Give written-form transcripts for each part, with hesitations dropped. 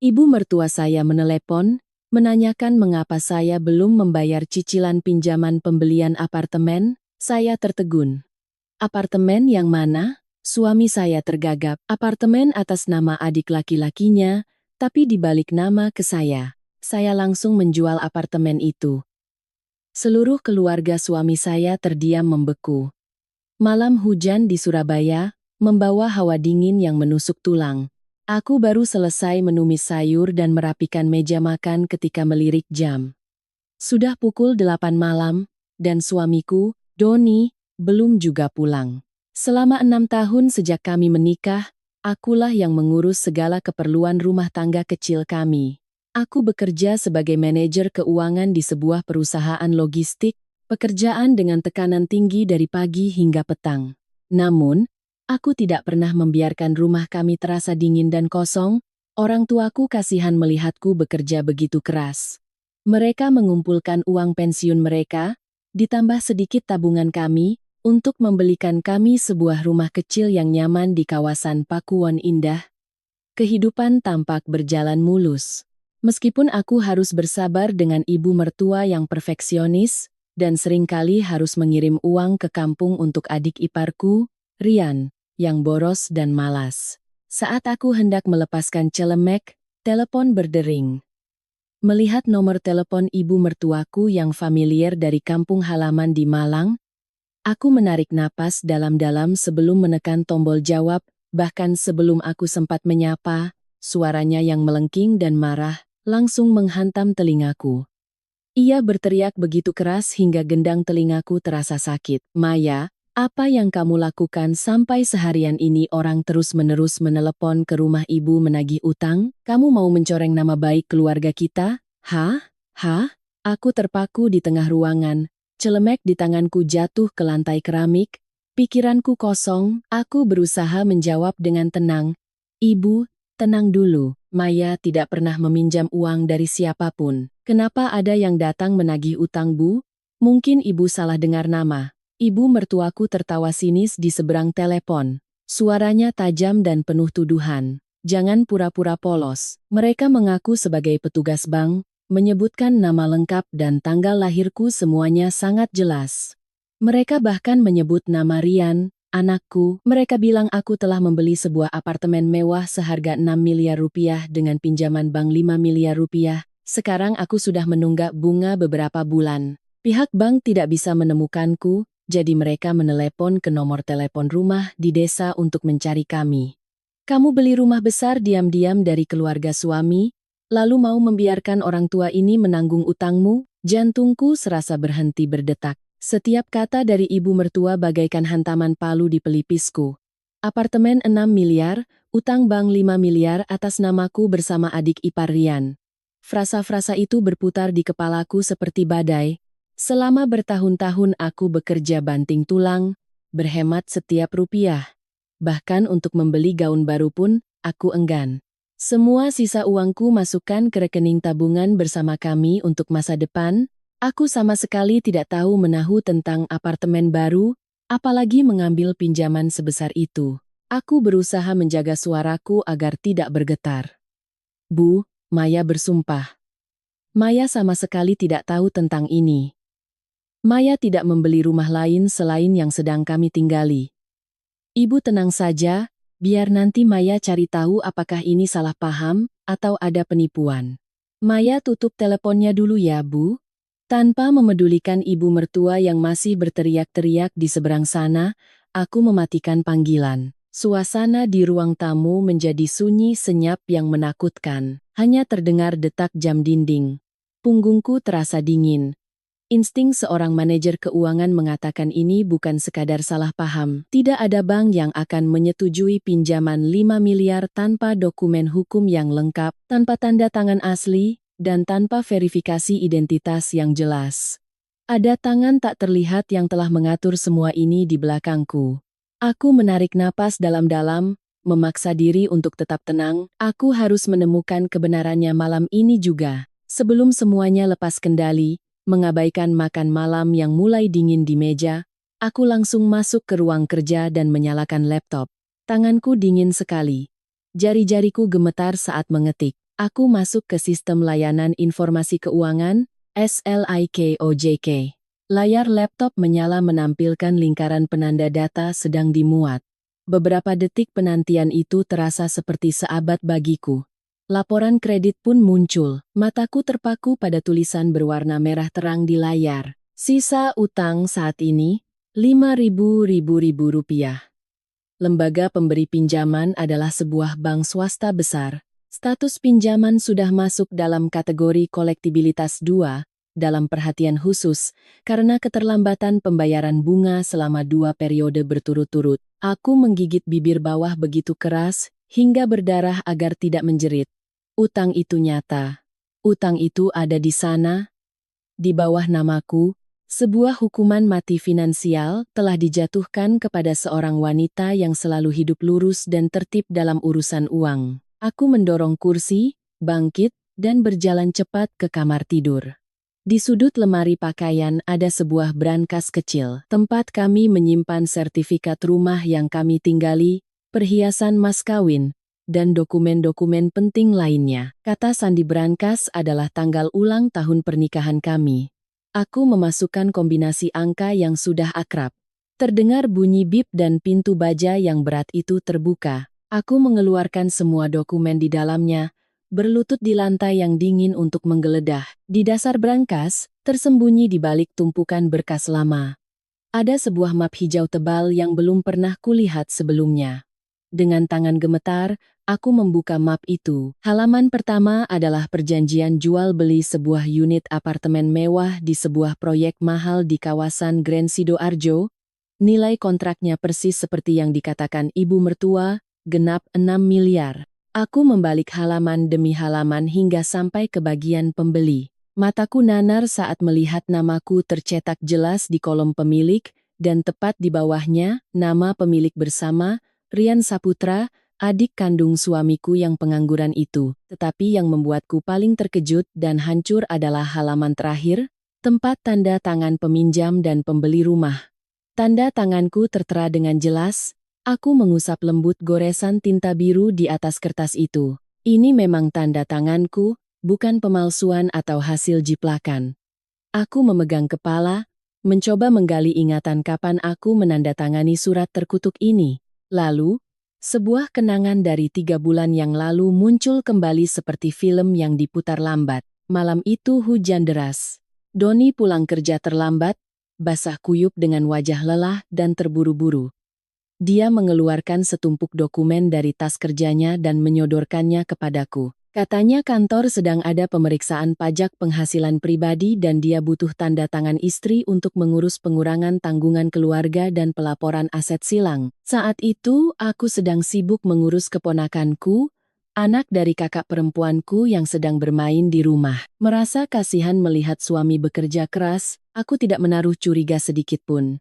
Ibu mertua saya menelepon, menanyakan mengapa saya belum membayar cicilan pinjaman pembelian apartemen. Saya tertegun. Apartemen yang mana? Suami saya tergagap. Apartemen atas nama adik laki-lakinya, tapi dibalik nama ke saya. Saya langsung menjual apartemen itu. Seluruh keluarga suami saya terdiam membeku. Malam hujan di Surabaya, membawa hawa dingin yang menusuk tulang. Aku baru selesai menumis sayur dan merapikan meja makan ketika melirik jam. Sudah pukul 8 malam, dan suamiku, Doni, belum juga pulang. Selama 6 tahun sejak kami menikah, akulah yang mengurus segala keperluan rumah tangga kecil kami. Aku bekerja sebagai manajer keuangan di sebuah perusahaan logistik, pekerjaan dengan tekanan tinggi dari pagi hingga petang. Namun, aku tidak pernah membiarkan rumah kami terasa dingin dan kosong. Orang tuaku kasihan melihatku bekerja begitu keras. Mereka mengumpulkan uang pensiun mereka, ditambah sedikit tabungan kami, untuk membelikan kami sebuah rumah kecil yang nyaman di kawasan Pakuwon Indah. Kehidupan tampak berjalan mulus. Meskipun aku harus bersabar dengan ibu mertua yang perfeksionis, dan seringkali harus mengirim uang ke kampung untuk adik iparku, Rian, yang boros dan malas. Saat aku hendak melepaskan celemek, telepon berdering. Melihat nomor telepon ibu mertuaku yang familiar dari kampung halaman di Malang, aku menarik napas dalam-dalam sebelum menekan tombol jawab, bahkan sebelum aku sempat menyapa, suaranya yang melengking dan marah, langsung menghantam telingaku. Ia berteriak begitu keras hingga gendang telingaku terasa sakit. Maya, apa yang kamu lakukan sampai seharian ini orang terus-menerus menelepon ke rumah ibu menagih utang? Kamu mau mencoreng nama baik keluarga kita? Hah? Hah? Aku terpaku di tengah ruangan. Celemek di tanganku jatuh ke lantai keramik. Pikiranku kosong. Aku berusaha menjawab dengan tenang. Ibu, tenang dulu. Maya tidak pernah meminjam uang dari siapapun. Kenapa ada yang datang menagih utang, Bu? Mungkin ibu salah dengar nama. Ibu mertuaku tertawa sinis di seberang telepon. Suaranya tajam dan penuh tuduhan. Jangan pura-pura polos. Mereka mengaku sebagai petugas bank, menyebutkan nama lengkap dan tanggal lahirku semuanya sangat jelas. Mereka bahkan menyebut nama Rian, anakku. Mereka bilang aku telah membeli sebuah apartemen mewah seharga 6 miliar rupiah dengan pinjaman bank 5 miliar rupiah. Sekarang aku sudah menunggak bunga beberapa bulan. Pihak bank tidak bisa menemukanku, jadi mereka menelepon ke nomor telepon rumah di desa untuk mencari kami. Kamu beli rumah besar diam-diam dari keluarga suami, lalu mau membiarkan orang tua ini menanggung utangmu? Jantungku serasa berhenti berdetak. Setiap kata dari ibu mertua bagaikan hantaman palu di pelipisku. Apartemen 6 miliar, utang bank 5 miliar atas namaku bersama adik ipar Rian. Frasa-frasa itu berputar di kepalaku seperti badai. Selama bertahun-tahun aku bekerja banting tulang, berhemat setiap rupiah. Bahkan untuk membeli gaun baru pun, aku enggan. Semua sisa uangku masukkan ke rekening tabungan bersama kami untuk masa depan. Aku sama sekali tidak tahu menahu tentang apartemen baru, apalagi mengambil pinjaman sebesar itu. Aku berusaha menjaga suaraku agar tidak bergetar. Bu, Maya bersumpah. Maya sama sekali tidak tahu tentang ini. Maya tidak membeli rumah lain selain yang sedang kami tinggali. Ibu tenang saja, biar nanti Maya cari tahu apakah ini salah paham atau ada penipuan. Maya tutup teleponnya dulu ya, Bu. Tanpa memedulikan ibu mertua yang masih berteriak-teriak di seberang sana, aku mematikan panggilan. Suasana di ruang tamu menjadi sunyi senyap yang menakutkan. Hanya terdengar detak jam dinding. Punggungku terasa dingin. Insting seorang manajer keuangan mengatakan ini bukan sekadar salah paham. Tidak ada bank yang akan menyetujui pinjaman 5 miliar tanpa dokumen hukum yang lengkap, tanpa tanda tangan asli, dan tanpa verifikasi identitas yang jelas. Ada tangan tak terlihat yang telah mengatur semua ini di belakangku. Aku menarik napas dalam-dalam, memaksa diri untuk tetap tenang. Aku harus menemukan kebenarannya malam ini juga. Sebelum semuanya lepas kendali, mengabaikan makan malam yang mulai dingin di meja, aku langsung masuk ke ruang kerja dan menyalakan laptop. Tanganku dingin sekali. Jari-jariku gemetar saat mengetik. Aku masuk ke Sistem Layanan Informasi Keuangan, SLIKOJK. Layar laptop menyala menampilkan lingkaran penanda data sedang dimuat. Beberapa detik penantian itu terasa seperti seabad bagiku. Laporan kredit pun muncul. Mataku terpaku pada tulisan berwarna merah terang di layar. Sisa utang saat ini, Rp5.000. Lembaga pemberi pinjaman adalah sebuah bank swasta besar. Status pinjaman sudah masuk dalam kategori kolektibilitas 2, dalam perhatian khusus, karena keterlambatan pembayaran bunga selama 2 periode berturut-turut. Aku menggigit bibir bawah begitu keras, hingga berdarah agar tidak menjerit. Utang itu nyata. Utang itu ada di sana, di bawah namaku. Sebuah hukuman mati finansial telah dijatuhkan kepada seorang wanita yang selalu hidup lurus dan tertib dalam urusan uang. Aku mendorong kursi, bangkit, dan berjalan cepat ke kamar tidur. Di sudut lemari pakaian ada sebuah brankas kecil, tempat kami menyimpan sertifikat rumah yang kami tinggali, perhiasan mas kawin, dan dokumen-dokumen penting lainnya. Kata sandi brankas adalah tanggal ulang tahun pernikahan kami. Aku memasukkan kombinasi angka yang sudah akrab. Terdengar bunyi bip dan pintu baja yang berat itu terbuka. Aku mengeluarkan semua dokumen di dalamnya, berlutut di lantai yang dingin untuk menggeledah. Di dasar brankas, tersembunyi di balik tumpukan berkas lama. Ada sebuah map hijau tebal yang belum pernah kulihat sebelumnya. Dengan tangan gemetar, aku membuka map itu. Halaman pertama adalah perjanjian jual beli sebuah unit apartemen mewah di sebuah proyek mahal di kawasan Grand Sidoarjo. Nilai kontraknya persis seperti yang dikatakan ibu mertua, genap 6 miliar. Aku membalik halaman demi halaman hingga sampai ke bagian pembeli. Mataku nanar saat melihat namaku tercetak jelas di kolom pemilik, dan tepat di bawahnya, nama pemilik bersama, Rian Saputra, adik kandung suamiku yang pengangguran itu. Tetapi yang membuatku paling terkejut dan hancur adalah halaman terakhir, tempat tanda tangan peminjam dan pembeli rumah. Tanda tanganku tertera dengan jelas. Aku mengusap lembut goresan tinta biru di atas kertas itu. Ini memang tanda tanganku, bukan pemalsuan atau hasil jiplakan. Aku memegang kepala, mencoba menggali ingatan kapan aku menandatangani surat terkutuk ini. Lalu, sebuah kenangan dari 3 bulan yang lalu muncul kembali seperti film yang diputar lambat. Malam itu hujan deras. Doni pulang kerja terlambat, basah kuyup dengan wajah lelah dan terburu-buru. Dia mengeluarkan setumpuk dokumen dari tas kerjanya dan menyodorkannya kepadaku. Katanya kantor sedang ada pemeriksaan pajak penghasilan pribadi dan dia butuh tanda tangan istri untuk mengurus pengurangan tanggungan keluarga dan pelaporan aset silang. Saat itu, aku sedang sibuk mengurus keponakanku, anak dari kakak perempuanku yang sedang bermain di rumah. Merasa kasihan melihat suami bekerja keras, aku tidak menaruh curiga sedikit pun.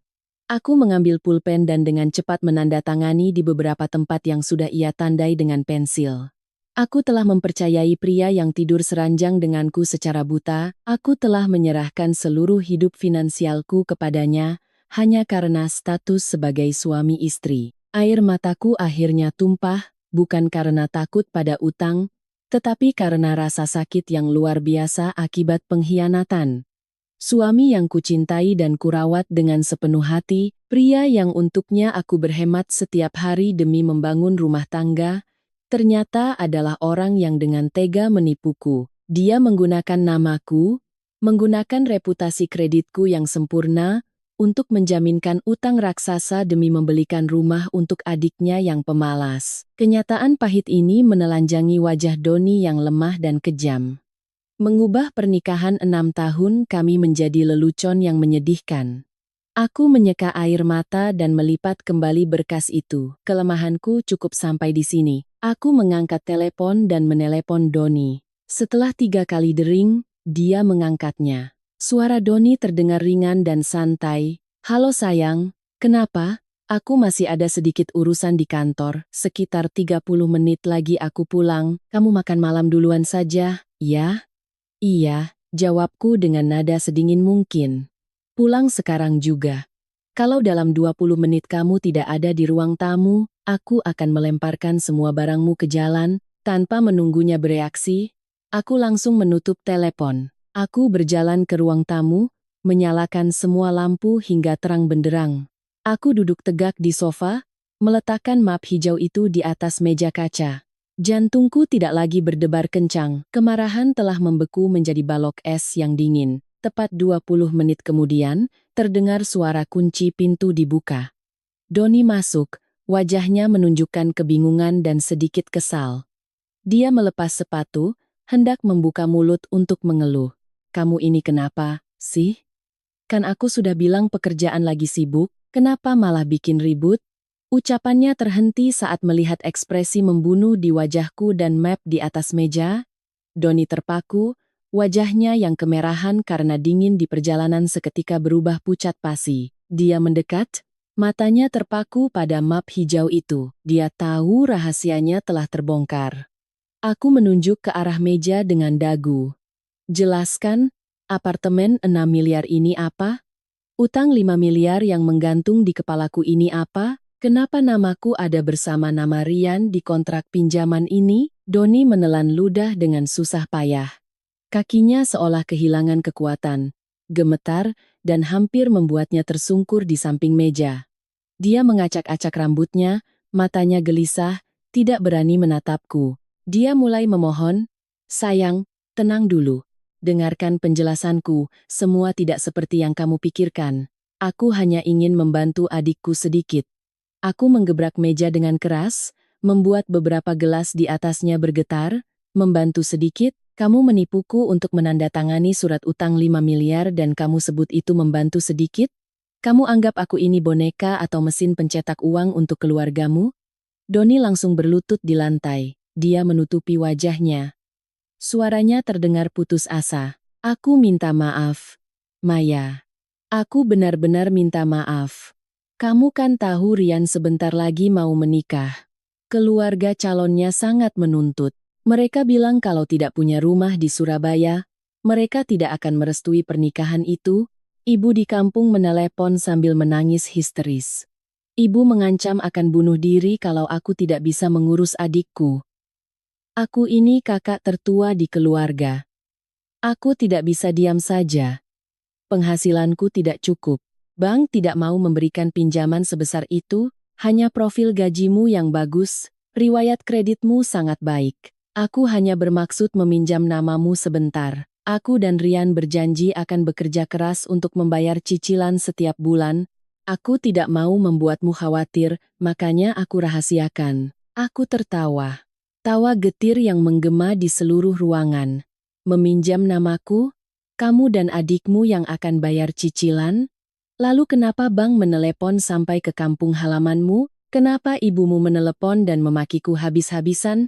Aku mengambil pulpen dan dengan cepat menandatangani di beberapa tempat yang sudah ia tandai dengan pensil. Aku telah mempercayai pria yang tidur seranjang denganku secara buta. Aku telah menyerahkan seluruh hidup finansialku kepadanya, hanya karena status sebagai suami istri. Air mataku akhirnya tumpah, bukan karena takut pada utang, tetapi karena rasa sakit yang luar biasa akibat pengkhianatan. Suami yang kucintai dan kurawat dengan sepenuh hati, pria yang untuknya aku berhemat setiap hari demi membangun rumah tangga, ternyata adalah orang yang dengan tega menipuku. Dia menggunakan namaku, menggunakan reputasi kreditku yang sempurna, untuk menjaminkan utang raksasa demi membelikan rumah untuk adiknya yang pemalas. Kenyataan pahit ini menelanjangi wajah Doni yang lemah dan kejam. Mengubah pernikahan 6 tahun kami menjadi lelucon yang menyedihkan. Aku menyeka air mata dan melipat kembali berkas itu. Kelemahanku cukup sampai di sini. Aku mengangkat telepon dan menelepon Doni. Setelah 3 kali dering, dia mengangkatnya. Suara Doni terdengar ringan dan santai. Halo sayang, kenapa? Aku masih ada sedikit urusan di kantor. Sekitar 30 menit lagi aku pulang. Kamu makan malam duluan saja, ya? Iya, jawabku dengan nada sedingin mungkin. Pulang sekarang juga. Kalau dalam 20 menit kamu tidak ada di ruang tamu, aku akan melemparkan semua barangmu ke jalan, tanpa menunggunya bereaksi. Aku langsung menutup telepon. Aku berjalan ke ruang tamu, menyalakan semua lampu hingga terang benderang. Aku duduk tegak di sofa, meletakkan map hijau itu di atas meja kaca. Jantungku tidak lagi berdebar kencang, kemarahan telah membeku menjadi balok es yang dingin. Tepat 20 menit kemudian, terdengar suara kunci pintu dibuka. Doni masuk, wajahnya menunjukkan kebingungan dan sedikit kesal. Dia melepas sepatu, hendak membuka mulut untuk mengeluh. "Kamu ini kenapa, sih? Kan aku sudah bilang pekerjaan lagi sibuk, kenapa malah bikin ribut?" Ucapannya terhenti saat melihat ekspresi membunuh di wajahku dan map di atas meja. Doni terpaku, wajahnya yang kemerahan karena dingin di perjalanan seketika berubah pucat pasi. Dia mendekat, matanya terpaku pada map hijau itu. Dia tahu rahasianya telah terbongkar. Aku menunjuk ke arah meja dengan dagu. "Jelaskan, apartemen 6 miliar ini apa? Utang 5 miliar yang menggantung di kepalaku ini apa? Kenapa namaku ada bersama nama Rian di kontrak pinjaman ini?" Doni menelan ludah dengan susah payah. Kakinya seolah kehilangan kekuatan, gemetar, dan hampir membuatnya tersungkur di samping meja. Dia mengacak-acak rambutnya, matanya gelisah, tidak berani menatapku. Dia mulai memohon, "Sayang, tenang dulu. Dengarkan penjelasanku, semua tidak seperti yang kamu pikirkan. Aku hanya ingin membantu adikku sedikit." Aku menggebrak meja dengan keras, membuat beberapa gelas di atasnya bergetar. "Membantu sedikit? Kamu menipuku untuk menandatangani surat utang 5 miliar dan kamu sebut itu membantu sedikit? Kamu anggap aku ini boneka atau mesin pencetak uang untuk keluargamu?" Doni langsung berlutut di lantai. Dia menutupi wajahnya. Suaranya terdengar putus asa. "Aku minta maaf, Maya. Aku benar-benar minta maaf. Kamu kan tahu Rian sebentar lagi mau menikah. Keluarga calonnya sangat menuntut. Mereka bilang kalau tidak punya rumah di Surabaya, mereka tidak akan merestui pernikahan itu." Ibu di kampung menelepon sambil menangis histeris. "Ibu mengancam akan bunuh diri kalau aku tidak bisa mengurus adikku. Aku ini kakak tertua di keluarga. Aku tidak bisa diam saja. Penghasilanku tidak cukup. Bank tidak mau memberikan pinjaman sebesar itu, hanya profil gajimu yang bagus, riwayat kreditmu sangat baik. Aku hanya bermaksud meminjam namamu sebentar. Aku dan Rian berjanji akan bekerja keras untuk membayar cicilan setiap bulan. Aku tidak mau membuatmu khawatir, makanya aku rahasiakan." Aku tertawa. Tawa getir yang menggema di seluruh ruangan. "Meminjam namaku? Kamu dan adikmu yang akan bayar cicilan? Lalu kenapa bank menelepon sampai ke kampung halamanmu? Kenapa ibumu menelepon dan memakiku habis-habisan?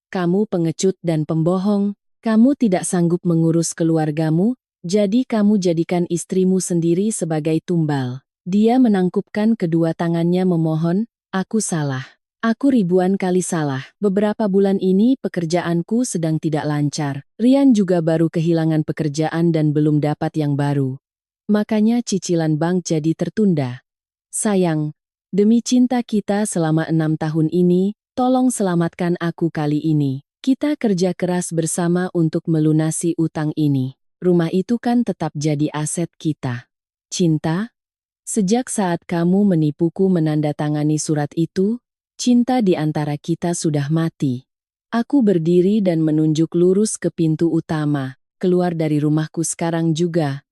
Kamu pengecut dan pembohong. Kamu tidak sanggup mengurus keluargamu, jadi kamu jadikan istrimu sendiri sebagai tumbal." Dia menangkupkan kedua tangannya memohon, "Aku salah. Aku ribuan kali salah. Beberapa bulan ini pekerjaanku sedang tidak lancar. Rian juga baru kehilangan pekerjaan dan belum dapat yang baru. Makanya cicilan bank jadi tertunda. Sayang, demi cinta kita selama 6 tahun ini, tolong selamatkan aku kali ini. Kita kerja keras bersama untuk melunasi utang ini. Rumah itu kan tetap jadi aset kita. Cinta? Sejak saat kamu menipuku menandatangani surat itu, cinta di antara kita sudah mati." Aku berdiri dan menunjuk lurus ke pintu utama. "Keluar dari rumahku sekarang juga.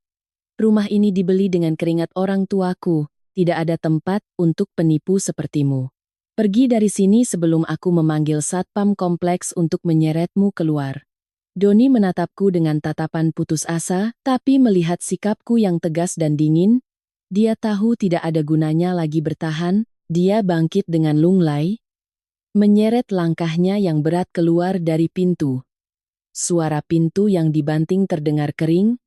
Rumah ini dibeli dengan keringat orang tuaku, tidak ada tempat untuk penipu sepertimu. Pergi dari sini sebelum aku memanggil satpam kompleks untuk menyeretmu keluar." Doni menatapku dengan tatapan putus asa, tapi melihat sikapku yang tegas dan dingin, dia tahu tidak ada gunanya lagi bertahan. Dia bangkit dengan lunglai, menyeret langkahnya yang berat keluar dari pintu. Suara pintu yang dibanting terdengar kering,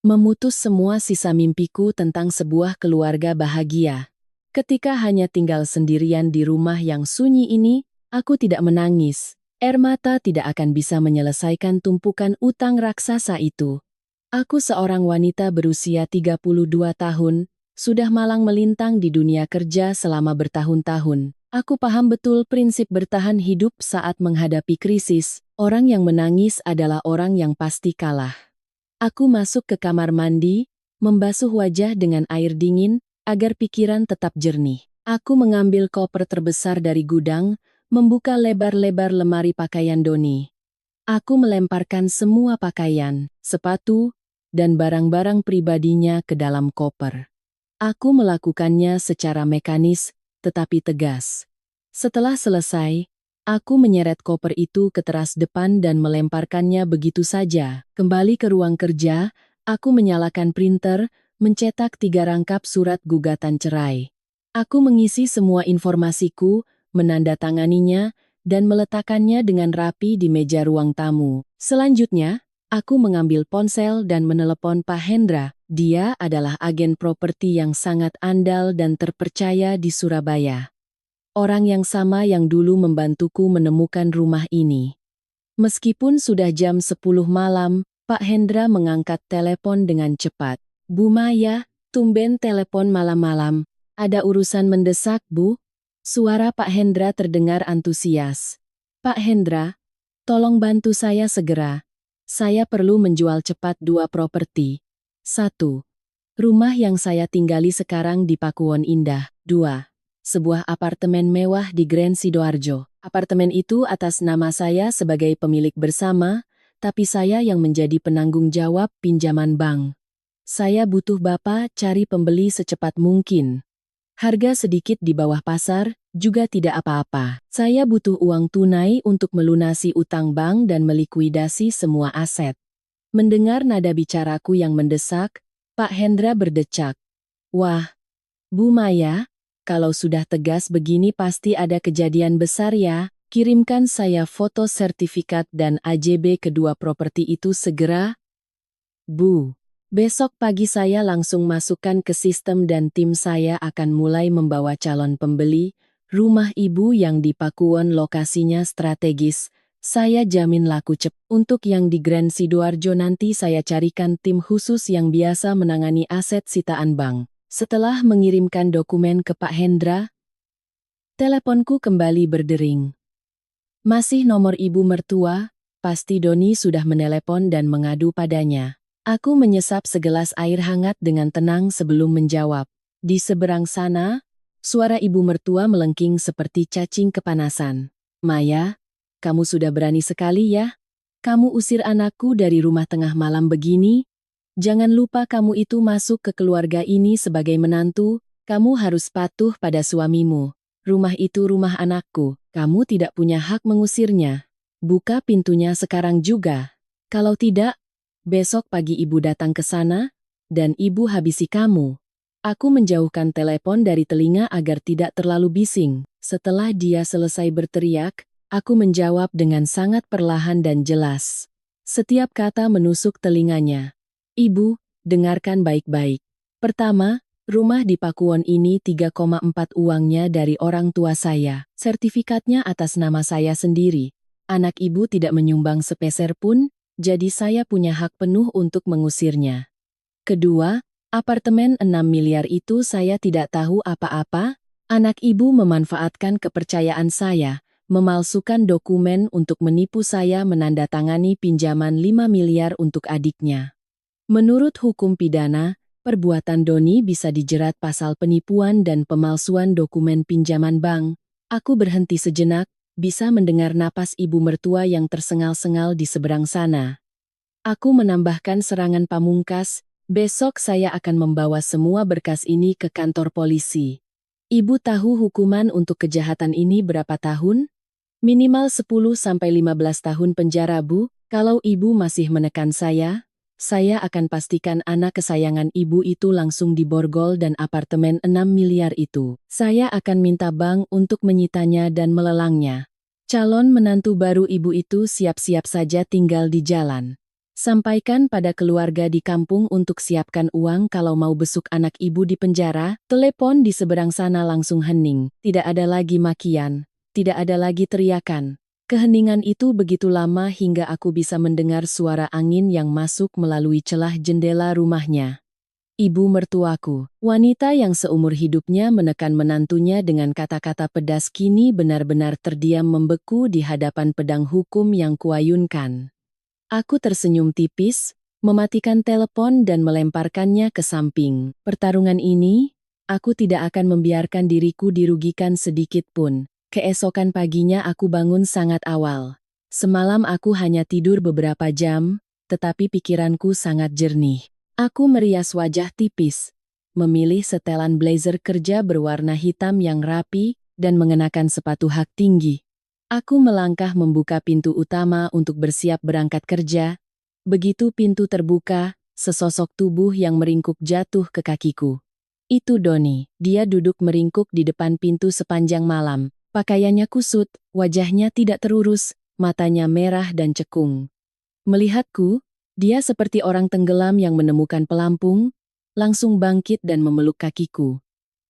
memutus semua sisa mimpiku tentang sebuah keluarga bahagia. Ketika hanya tinggal sendirian di rumah yang sunyi ini, aku tidak menangis. Air mata tidak akan bisa menyelesaikan tumpukan utang raksasa itu. Aku seorang wanita berusia 32 tahun, sudah malang melintang di dunia kerja selama bertahun-tahun. Aku paham betul prinsip bertahan hidup saat menghadapi krisis. Orang yang menangis adalah orang yang pasti kalah. Aku masuk ke kamar mandi, membasuh wajah dengan air dingin, agar pikiran tetap jernih. Aku mengambil koper terbesar dari gudang, membuka lebar-lebar lemari pakaian Doni. Aku melemparkan semua pakaian, sepatu, dan barang-barang pribadinya ke dalam koper. Aku melakukannya secara mekanis, tetapi tegas. Setelah selesai, aku menyeret koper itu ke teras depan dan melemparkannya begitu saja. Kembali ke ruang kerja, aku menyalakan printer, mencetak 3 rangkap surat gugatan cerai. Aku mengisi semua informasiku, menandatanganinya, dan meletakkannya dengan rapi di meja ruang tamu. Selanjutnya, aku mengambil ponsel dan menelepon Pak Hendra. Dia adalah agen properti yang sangat andal dan terpercaya di Surabaya. Orang yang sama yang dulu membantuku menemukan rumah ini. Meskipun sudah jam 10 malam, Pak Hendra mengangkat telepon dengan cepat. Bu Maya, tumben telepon malam-malam. Ada urusan mendesak, Bu? Suara Pak Hendra terdengar antusias. Pak Hendra, tolong bantu saya segera. Saya perlu menjual cepat 2 properti. 1. Rumah yang saya tinggali sekarang di Pakuwon Indah. 2. Sebuah apartemen mewah di Grand Sidoarjo. Apartemen itu atas nama saya sebagai pemilik bersama, tapi saya yang menjadi penanggung jawab pinjaman bank. Saya butuh Bapak cari pembeli secepat mungkin. Harga sedikit di bawah pasar, juga tidak apa-apa. Saya butuh uang tunai untuk melunasi utang bank dan melikuidasi semua aset. Mendengar nada bicaraku yang mendesak, Pak Hendra berdecak. Wah, Bu Maya, kalau sudah tegas begini pasti ada kejadian besar ya. Kirimkan saya foto sertifikat dan AJB kedua properti itu segera. Bu, besok pagi saya langsung masukkan ke sistem dan tim saya akan mulai membawa calon pembeli. Rumah ibu yang di Pakuwon lokasinya strategis. Saya jamin laku cepat. Untuk yang di Grand Sidoarjo nanti saya carikan tim khusus yang biasa menangani aset sitaan bank. Setelah mengirimkan dokumen ke Pak Hendra, teleponku kembali berdering. Masih nomor ibu mertua, pasti Doni sudah menelepon dan mengadu padanya. Aku menyesap segelas air hangat dengan tenang sebelum menjawab. Di seberang sana, suara ibu mertua melengking seperti cacing kepanasan. Maya, kamu sudah berani sekali ya? Kamu usir anakku dari rumah tengah malam begini? Jangan lupa kamu itu masuk ke keluarga ini sebagai menantu, kamu harus patuh pada suamimu. Rumah itu rumah anakku, kamu tidak punya hak mengusirnya. Buka pintunya sekarang juga. Kalau tidak, besok pagi ibu datang ke sana, dan ibu habisi kamu. Aku menjauhkan telepon dari telinga agar tidak terlalu bising. Setelah dia selesai berteriak, aku menjawab dengan sangat perlahan dan jelas. Setiap kata menusuk telinganya. Ibu, dengarkan baik-baik. Pertama, rumah di Pakuwon ini 3,4 uangnya dari orang tua saya. Sertifikatnya atas nama saya sendiri. Anak ibu tidak menyumbang sepeser pun, jadi saya punya hak penuh untuk mengusirnya. Kedua, apartemen 6 miliar itu saya tidak tahu apa-apa. Anak ibu memanfaatkan kepercayaan saya, memalsukan dokumen untuk menipu saya menandatangani pinjaman 5 miliar untuk adiknya. Menurut hukum pidana, perbuatan Doni bisa dijerat pasal penipuan dan pemalsuan dokumen pinjaman bank. Aku berhenti sejenak, bisa mendengar napas ibu mertua yang tersengal-sengal di seberang sana. Aku menambahkan serangan pamungkas, besok saya akan membawa semua berkas ini ke kantor polisi. Ibu tahu hukuman untuk kejahatan ini berapa tahun? Minimal 10-15 tahun penjara, Bu. Kalau ibu masih menekan saya akan pastikan anak kesayangan ibu itu langsung diborgol dan apartemen 6 miliar itu. Saya akan minta bank untuk menyitanya dan melelangnya. Calon menantu baru ibu itu siap-siap saja tinggal di jalan. Sampaikan pada keluarga di kampung untuk siapkan uang kalau mau besuk anak ibu di penjara. Telepon di seberang sana langsung hening. Tidak ada lagi makian, tidak ada lagi teriakan. Keheningan itu begitu lama hingga aku bisa mendengar suara angin yang masuk melalui celah jendela rumahnya. Ibu mertuaku, wanita yang seumur hidupnya menekan menantunya dengan kata-kata pedas kini benar-benar terdiam membeku di hadapan pedang hukum yang kuayunkan. Aku tersenyum tipis, mematikan telepon dan melemparkannya ke samping. Pertarungan ini, aku tidak akan membiarkan diriku dirugikan sedikit pun. Keesokan paginya aku bangun sangat awal. Semalam aku hanya tidur beberapa jam, tetapi pikiranku sangat jernih. Aku merias wajah tipis, memilih setelan blazer kerja berwarna hitam yang rapi, dan mengenakan sepatu hak tinggi. Aku melangkah membuka pintu utama untuk bersiap berangkat kerja. Begitu pintu terbuka, sesosok tubuh yang meringkuk jatuh ke kakiku. Itu Doni, dia duduk meringkuk di depan pintu sepanjang malam. Pakaiannya kusut, wajahnya tidak terurus, matanya merah dan cekung. Melihatku, dia seperti orang tenggelam yang menemukan pelampung, langsung bangkit dan memeluk kakiku.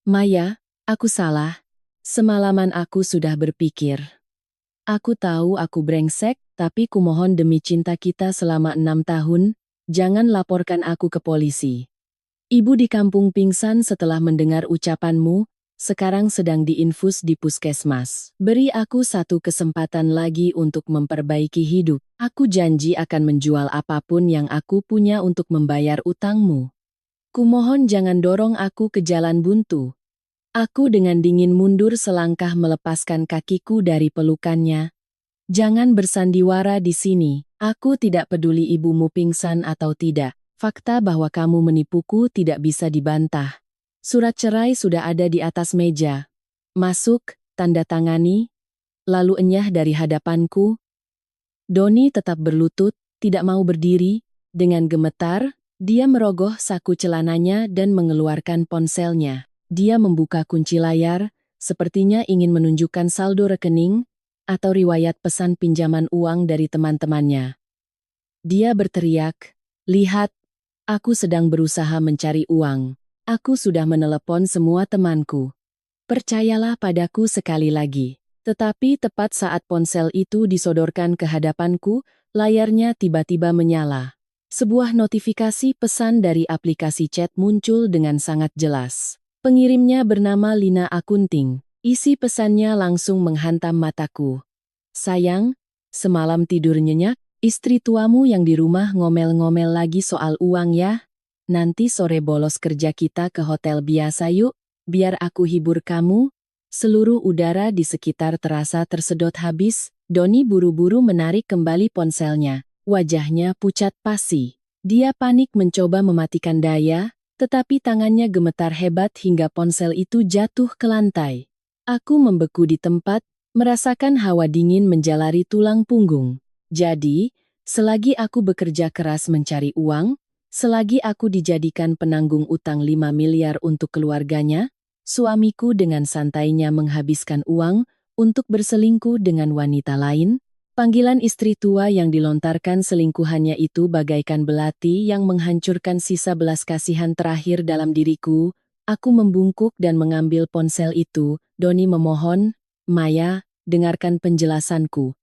Maya, aku salah. Semalaman aku sudah berpikir. Aku tahu aku brengsek, tapi kumohon demi cinta kita selama 6 tahun, jangan laporkan aku ke polisi. Ibu di kampung pingsan setelah mendengar ucapanmu, sekarang sedang diinfus di puskesmas. Beri aku satu kesempatan lagi untuk memperbaiki hidup. Aku janji akan menjual apapun yang aku punya untuk membayar utangmu. Kumohon jangan dorong aku ke jalan buntu. Aku dengan dingin mundur selangkah melepaskan kakiku dari pelukannya. Jangan bersandiwara di sini. Aku tidak peduli ibumu pingsan atau tidak. Fakta bahwa kamu menipuku tidak bisa dibantah. Surat cerai sudah ada di atas meja. Masuk, tanda tangani, lalu enyah dari hadapanku. Doni tetap berlutut, tidak mau berdiri. Dengan gemetar, dia merogoh saku celananya dan mengeluarkan ponselnya. Dia membuka kunci layar, sepertinya ingin menunjukkan saldo rekening atau riwayat pesan pinjaman uang dari teman-temannya. Dia berteriak, "Lihat, aku sedang berusaha mencari uang. Aku sudah menelepon semua temanku. Percayalah padaku sekali lagi." Tetapi tepat saat ponsel itu disodorkan ke hadapanku, layarnya tiba-tiba menyala. Sebuah notifikasi pesan dari aplikasi chat muncul dengan sangat jelas. Pengirimnya bernama Lina Akunting. Isi pesannya langsung menghantam mataku. "Sayang, semalam tidur nyenyak, istri tuamu yang di rumah ngomel-ngomel lagi soal uang ya. Nanti sore bolos kerja kita ke hotel biasa yuk, biar aku hibur kamu." Seluruh udara di sekitar terasa tersedot habis. Doni buru-buru menarik kembali ponselnya. Wajahnya pucat pasi. Dia panik mencoba mematikan daya, tetapi tangannya gemetar hebat hingga ponsel itu jatuh ke lantai. Aku membeku di tempat, merasakan hawa dingin menjalari tulang punggung. Jadi, selagi aku bekerja keras mencari uang, selagi aku dijadikan penanggung utang 5 miliar untuk keluarganya, suamiku dengan santainya menghabiskan uang untuk berselingkuh dengan wanita lain. Panggilan istri tua yang dilontarkan selingkuhannya itu bagaikan belati yang menghancurkan sisa belas kasihan terakhir dalam diriku. Aku membungkuk dan mengambil ponsel itu. Doni memohon, "Maya, dengarkan penjelasanku.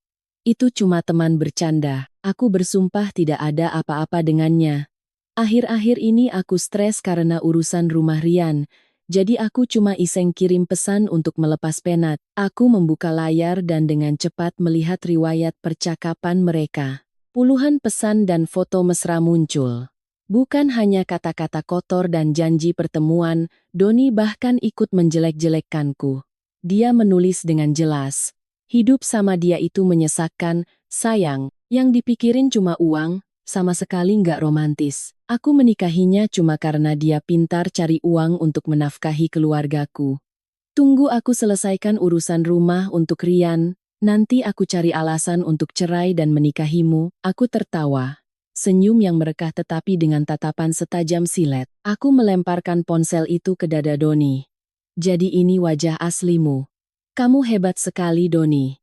Itu cuma teman bercanda. Aku bersumpah tidak ada apa-apa dengannya. Akhir-akhir ini aku stres karena urusan rumah Rian. Jadi aku cuma iseng kirim pesan untuk melepas penat." Aku membuka layar dan dengan cepat melihat riwayat percakapan mereka. Puluhan pesan dan foto mesra muncul. Bukan hanya kata-kata kotor dan janji pertemuan, Doni bahkan ikut menjelek-jelekkanku. Dia menulis dengan jelas, "Hidup sama dia itu menyesakkan, sayang, yang dipikirin cuma uang, sama sekali nggak romantis. Aku menikahinya cuma karena dia pintar cari uang untuk menafkahi keluargaku. Tunggu aku selesaikan urusan rumah untuk Rian, nanti aku cari alasan untuk cerai dan menikahimu." Aku tertawa. Senyum yang merekah tetapi dengan tatapan setajam silet. Aku melemparkan ponsel itu ke dada Doni. "Jadi ini wajah aslimu. Kamu hebat sekali Doni.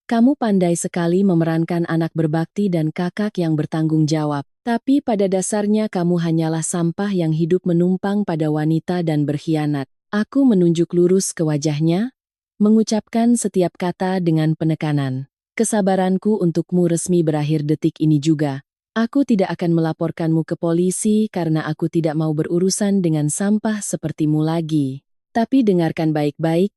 Kamu pandai sekali memerankan anak berbakti dan kakak yang bertanggung jawab. Tapi pada dasarnya kamu hanyalah sampah yang hidup menumpang pada wanita dan berkhianat." Aku menunjuk lurus ke wajahnya, mengucapkan setiap kata dengan penekanan. "Kesabaranku untukmu resmi berakhir detik ini juga. Aku tidak akan melaporkanmu ke polisi karena aku tidak mau berurusan dengan sampah sepertimu lagi. Tapi dengarkan baik-baik.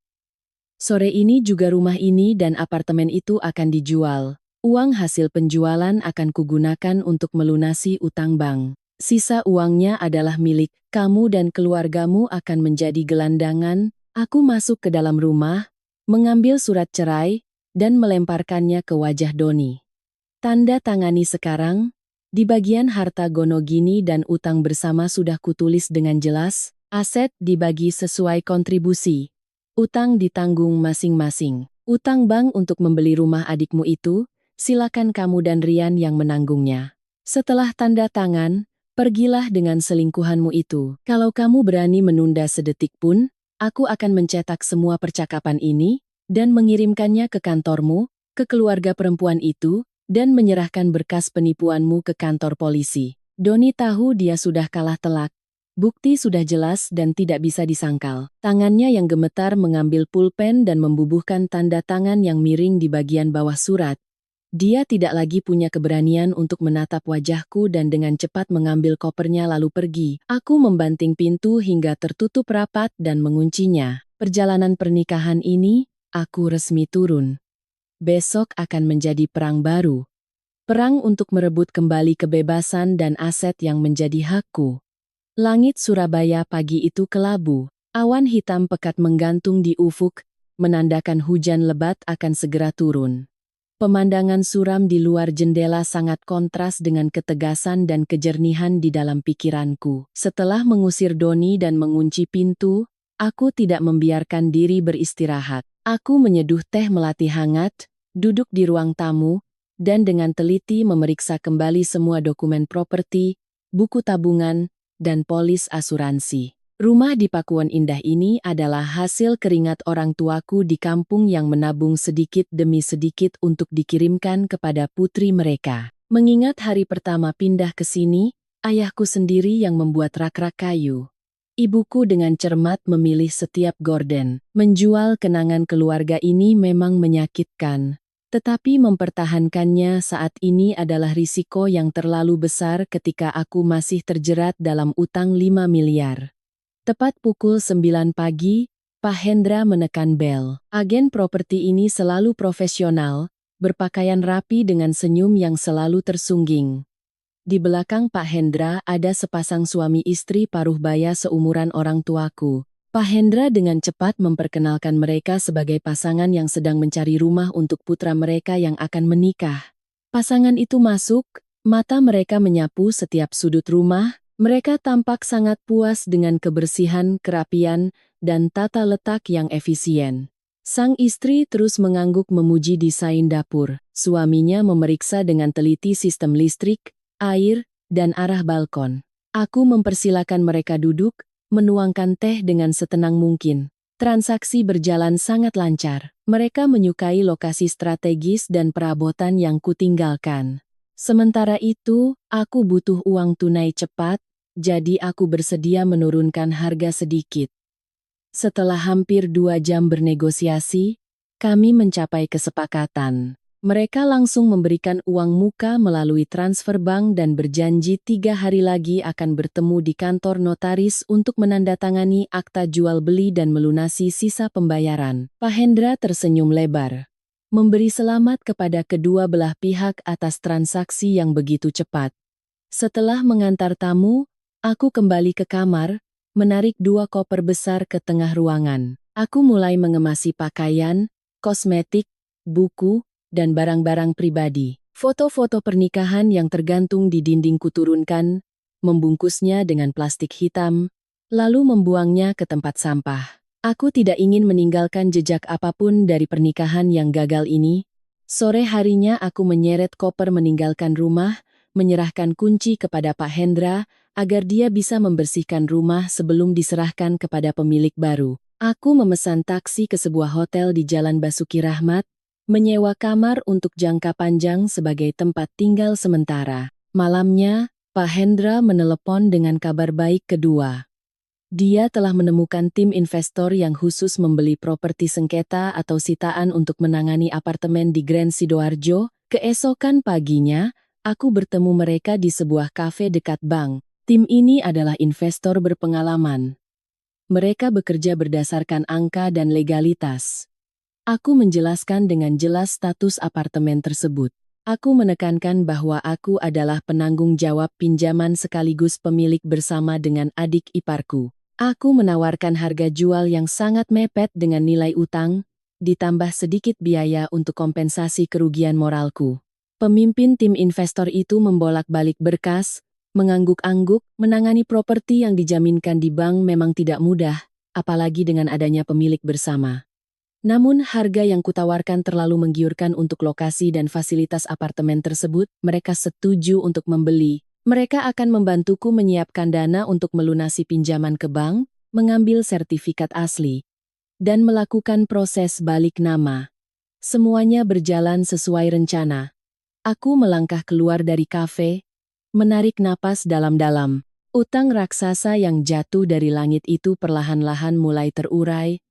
Sore ini juga rumah ini dan apartemen itu akan dijual. Uang hasil penjualan akan kugunakan untuk melunasi utang bank. Sisa uangnya adalah milik kamu dan keluargamu akan menjadi gelandangan. Aku masuk ke dalam rumah, mengambil surat cerai, dan melemparkannya ke wajah Doni. Tanda tangani sekarang. Di bagian harta Gonogini dan utang bersama sudah kutulis dengan jelas, aset dibagi sesuai kontribusi. Utang ditanggung masing-masing. Utang bank untuk membeli rumah adikmu itu, silakan kamu dan Rian yang menanggungnya. Setelah tanda tangan, pergilah dengan selingkuhanmu itu. Kalau kamu berani menunda sedetik pun, aku akan mencetak semua percakapan ini, dan mengirimkannya ke kantormu, ke keluarga perempuan itu, dan menyerahkan berkas penipuanmu ke kantor polisi. Doni tahu dia sudah kalah telak. Bukti sudah jelas dan tidak bisa disangkal. Tangannya yang gemetar mengambil pulpen dan membubuhkan tanda tangan yang miring di bagian bawah surat. Dia tidak lagi punya keberanian untuk menatap wajahku dan dengan cepat mengambil kopernya lalu pergi. Aku membanting pintu hingga tertutup rapat dan menguncinya. Perjalanan pernikahan ini, aku resmi turun. Besok akan menjadi perang baru. Perang untuk merebut kembali kebebasan dan aset yang menjadi hakku. Langit Surabaya pagi itu kelabu. Awan hitam pekat menggantung di ufuk, menandakan hujan lebat akan segera turun. Pemandangan suram di luar jendela sangat kontras dengan ketegasan dan kejernihan di dalam pikiranku. Setelah mengusir Doni dan mengunci pintu, aku tidak membiarkan diri beristirahat. Aku menyeduh teh melati hangat, duduk di ruang tamu, dan dengan teliti memeriksa kembali semua dokumen properti, buku tabungan, dan polis asuransi. Rumah di Pakuwon Indah ini adalah hasil keringat orang tuaku di kampung yang menabung sedikit demi sedikit untuk dikirimkan kepada putri mereka. Mengingat hari pertama pindah ke sini, ayahku sendiri yang membuat rak-rak kayu. Ibuku dengan cermat memilih setiap gorden. Menjual kenangan keluarga ini memang menyakitkan. Tetapi mempertahankannya saat ini adalah risiko yang terlalu besar ketika aku masih terjerat dalam utang 5 miliar. Tepat pukul 9 pagi, Pak Hendra menekan bel. Agen properti ini selalu profesional, berpakaian rapi dengan senyum yang selalu tersungging. Di belakang Pak Hendra ada sepasang suami istri paruh baya seumuran orang tuaku. Pak Hendra dengan cepat memperkenalkan mereka sebagai pasangan yang sedang mencari rumah untuk putra mereka yang akan menikah. Pasangan itu masuk, mata mereka menyapu setiap sudut rumah. Mereka tampak sangat puas dengan kebersihan, kerapian, dan tata letak yang efisien. Sang istri terus mengangguk memuji desain dapur. Suaminya memeriksa dengan teliti sistem listrik, air, dan arah balkon. Aku mempersilakan mereka duduk, menuangkan teh dengan setenang mungkin. Transaksi berjalan sangat lancar. Mereka menyukai lokasi strategis dan perabotan yang kutinggalkan. Sementara itu, aku butuh uang tunai cepat, jadi aku bersedia menurunkan harga sedikit. Setelah hampir 2 jam bernegosiasi, kami mencapai kesepakatan. Mereka langsung memberikan uang muka melalui transfer bank dan berjanji 3 hari lagi akan bertemu di kantor notaris untuk menandatangani akta jual beli dan melunasi sisa pembayaran. Pak Hendra tersenyum lebar, memberi selamat kepada kedua belah pihak atas transaksi yang begitu cepat. Setelah mengantar tamu, aku kembali ke kamar, menarik 2 koper besar ke tengah ruangan. Aku mulai mengemasi pakaian, kosmetik, buku, dan barang-barang pribadi. Foto-foto pernikahan yang tergantung di dinding kuturunkan, membungkusnya dengan plastik hitam, lalu membuangnya ke tempat sampah. Aku tidak ingin meninggalkan jejak apapun dari pernikahan yang gagal ini. Sore harinya aku menyeret koper meninggalkan rumah, menyerahkan kunci kepada Pak Hendra, agar dia bisa membersihkan rumah sebelum diserahkan kepada pemilik baru. Aku memesan taksi ke sebuah hotel di Jalan Basuki Rahmat, menyewa kamar untuk jangka panjang sebagai tempat tinggal sementara. Malamnya, Pak Hendra menelepon dengan kabar baik kedua. Dia telah menemukan tim investor yang khusus membeli properti sengketa atau sitaan untuk menangani apartemen di Grand Sidoarjo. Keesokan paginya, Aku bertemu mereka di sebuah kafe dekat bank. Tim ini adalah investor berpengalaman. Mereka bekerja berdasarkan angka dan legalitas. Aku menjelaskan dengan jelas status apartemen tersebut. Aku menekankan bahwa aku adalah penanggung jawab pinjaman sekaligus pemilik bersama dengan adik iparku. Aku menawarkan harga jual yang sangat mepet dengan nilai utang, ditambah sedikit biaya untuk kompensasi kerugian moralku. Pemimpin tim investor itu membolak-balik berkas, mengangguk-angguk. Menangani properti yang dijaminkan di bank memang tidak mudah, apalagi dengan adanya pemilik bersama. Namun harga yang kutawarkan terlalu menggiurkan untuk lokasi dan fasilitas apartemen tersebut. Mereka setuju untuk membeli. Mereka akan membantuku menyiapkan dana untuk melunasi pinjaman ke bank, mengambil sertifikat asli, dan melakukan proses balik nama. Semuanya berjalan sesuai rencana. Aku melangkah keluar dari kafe, menarik napas dalam-dalam. Utang raksasa yang jatuh dari langit itu perlahan-lahan mulai terurai.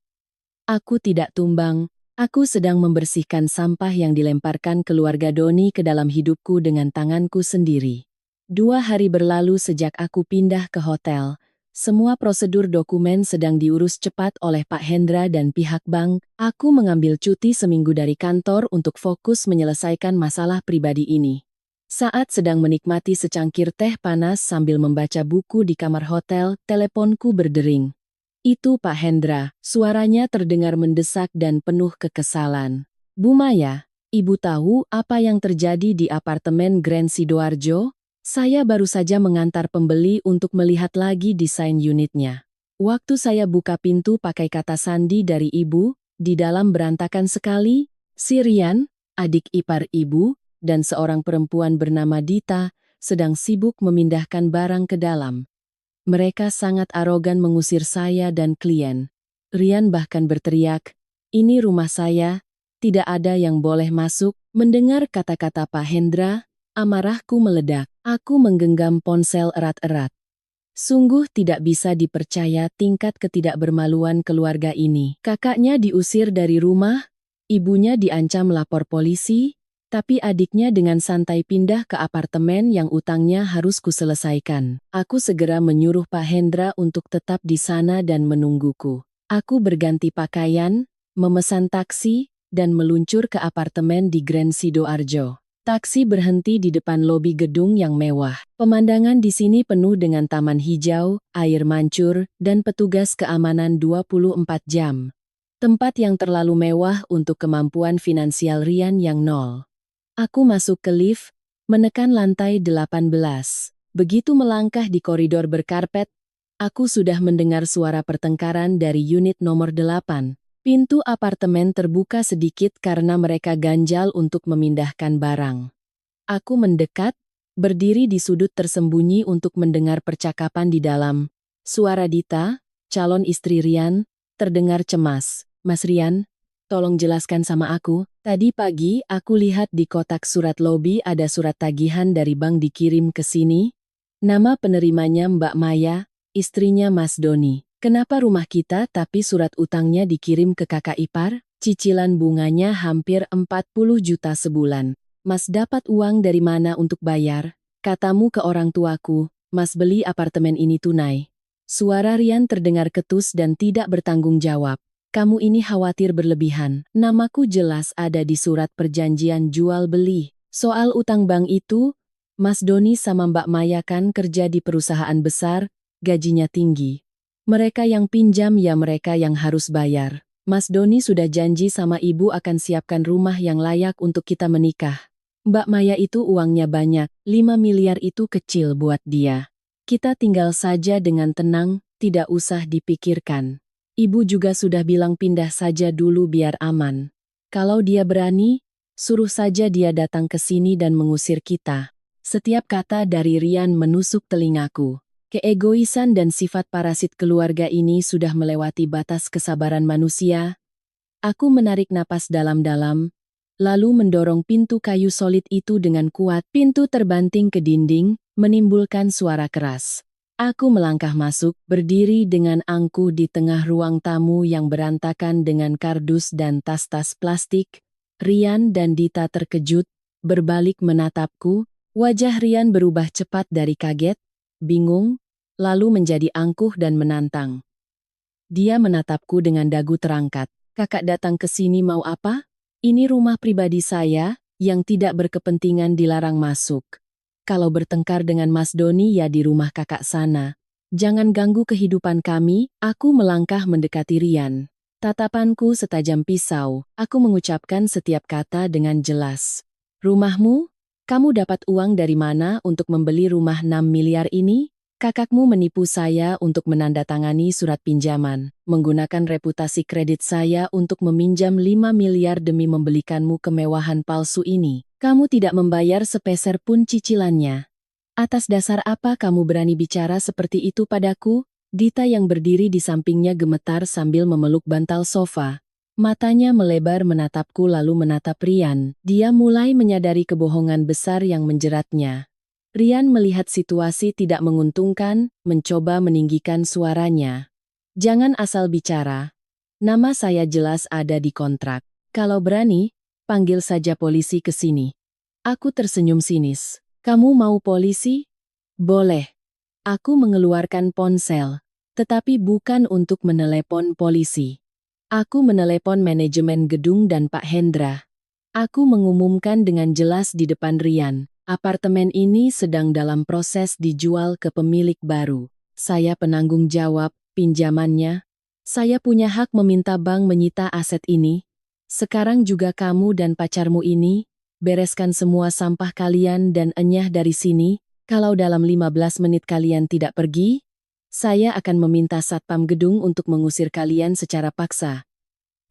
Aku tidak tumbang, aku sedang membersihkan sampah yang dilemparkan keluarga Doni ke dalam hidupku dengan tanganku sendiri. 2 hari berlalu sejak aku pindah ke hotel. Semua prosedur dokumen sedang diurus cepat oleh Pak Hendra dan pihak bank. Aku mengambil cuti seminggu dari kantor untuk fokus menyelesaikan masalah pribadi ini. Saat sedang menikmati secangkir teh panas sambil membaca buku di kamar hotel, teleponku berdering. Itu Pak Hendra, suaranya terdengar mendesak dan penuh kekesalan. Bu Maya, Ibu tahu apa yang terjadi di apartemen Grand Sidoarjo? Saya baru saja mengantar pembeli untuk melihat lagi desain unitnya. Waktu saya buka pintu pakai kata sandi dari ibu, di dalam berantakan sekali. Si Rian, adik ipar ibu, dan seorang perempuan bernama Dita, sedang sibuk memindahkan barang ke dalam. Mereka sangat arogan mengusir saya dan klien. Rian bahkan berteriak, "Ini rumah saya, tidak ada yang boleh masuk." Mendengar kata-kata Pak Hendra, amarahku meledak. Aku menggenggam ponsel erat-erat. Sungguh tidak bisa dipercaya tingkat ketidakbermaluan keluarga ini. Kakaknya diusir dari rumah, ibunya diancam lapor polisi, tapi adiknya dengan santai pindah ke apartemen yang utangnya harus kuselesaikan. Aku segera menyuruh Pak Hendra untuk tetap di sana dan menungguku. Aku berganti pakaian, memesan taksi, dan meluncur ke apartemen di Grand Sidoarjo. Taksi berhenti di depan lobi gedung yang mewah. Pemandangan di sini penuh dengan taman hijau, air mancur, dan petugas keamanan 24 jam. Tempat yang terlalu mewah untuk kemampuan finansial Rian yang nol. Aku masuk ke lift, menekan lantai 18. Begitu melangkah di koridor berkarpet, aku sudah mendengar suara pertengkaran dari unit nomor 8. Pintu apartemen terbuka sedikit karena mereka ganjal untuk memindahkan barang. Aku mendekat, berdiri di sudut tersembunyi untuk mendengar percakapan di dalam. Suara Dita, calon istri Rian, terdengar cemas. "Mas Rian, tolong jelaskan sama aku. Tadi pagi aku lihat di kotak surat lobi ada surat tagihan dari bank dikirim ke sini. Nama penerimanya Mbak Maya, istrinya Mas Doni. Kenapa rumah kita tapi surat utangnya dikirim ke kakak ipar? Cicilan bunganya hampir 40 juta sebulan. Mas dapat uang dari mana untuk bayar? Katamu ke orang tuaku, Mas beli apartemen ini tunai." Suara Rian terdengar ketus dan tidak bertanggung jawab. "Kamu ini khawatir berlebihan. Namaku jelas ada di surat perjanjian jual beli. Soal utang bank itu, Mas Doni sama Mbak Maya kan kerja di perusahaan besar, gajinya tinggi. Mereka yang pinjam ya mereka yang harus bayar. Mas Doni sudah janji sama ibu akan siapkan rumah yang layak untuk kita menikah. Mbak Maya itu uangnya banyak, 5 miliar itu kecil buat dia. Kita tinggal saja dengan tenang, tidak usah dipikirkan. Ibu juga sudah bilang pindah saja dulu biar aman. Kalau dia berani, suruh saja dia datang ke sini dan mengusir kita." Setiap kata dari Rian menusuk telingaku. Keegoisan dan sifat parasit keluarga ini sudah melewati batas kesabaran manusia. Aku menarik napas dalam-dalam, lalu mendorong pintu kayu solid itu dengan kuat. Pintu terbanting ke dinding, menimbulkan suara keras. Aku melangkah masuk, berdiri dengan angkuh di tengah ruang tamu yang berantakan dengan kardus dan tas-tas plastik. Rian dan Dita terkejut, berbalik menatapku, Wajah Rian berubah cepat dari kaget, bingung, lalu menjadi angkuh dan menantang. Dia menatapku dengan dagu terangkat. Kakak datang ke sini mau apa? Ini rumah pribadi saya, yang tidak berkepentingan dilarang masuk. Kalau bertengkar dengan Mas Doni ya di rumah kakak sana. Jangan ganggu kehidupan kami, aku melangkah mendekati Rian. Tatapanku setajam pisau, aku mengucapkan setiap kata dengan jelas. Rumahmu? Kamu dapat uang dari mana untuk membeli rumah 6 miliar ini? Kakakmu menipu saya untuk menandatangani surat pinjaman, menggunakan reputasi kredit saya untuk meminjam 5 miliar demi membelikanmu kemewahan palsu ini. Kamu tidak membayar sepeser pun cicilannya. Atas dasar apa kamu berani bicara seperti itu padaku? Dita yang berdiri di sampingnya gemetar sambil memeluk bantal sofa. Matanya melebar menatapku lalu menatap Rian. Dia mulai menyadari kebohongan besar yang menjeratnya. Rian melihat situasi tidak menguntungkan, mencoba meninggikan suaranya. Jangan asal bicara. Nama saya jelas ada di kontrak. Kalau berani, panggil saja polisi ke sini. Aku tersenyum sinis. Kamu mau polisi? Boleh. Aku mengeluarkan ponsel, tetapi bukan untuk menelepon polisi. Aku menelepon manajemen gedung dan Pak Hendra. Aku mengumumkan dengan jelas di depan Rian, apartemen ini sedang dalam proses dijual ke pemilik baru. Saya penanggung jawab pinjamannya. Saya punya hak meminta bank menyita aset ini. Sekarang juga kamu dan pacarmu ini, bereskan semua sampah kalian dan enyah dari sini. Kalau dalam 15 menit kalian tidak pergi, saya akan meminta satpam gedung untuk mengusir kalian secara paksa.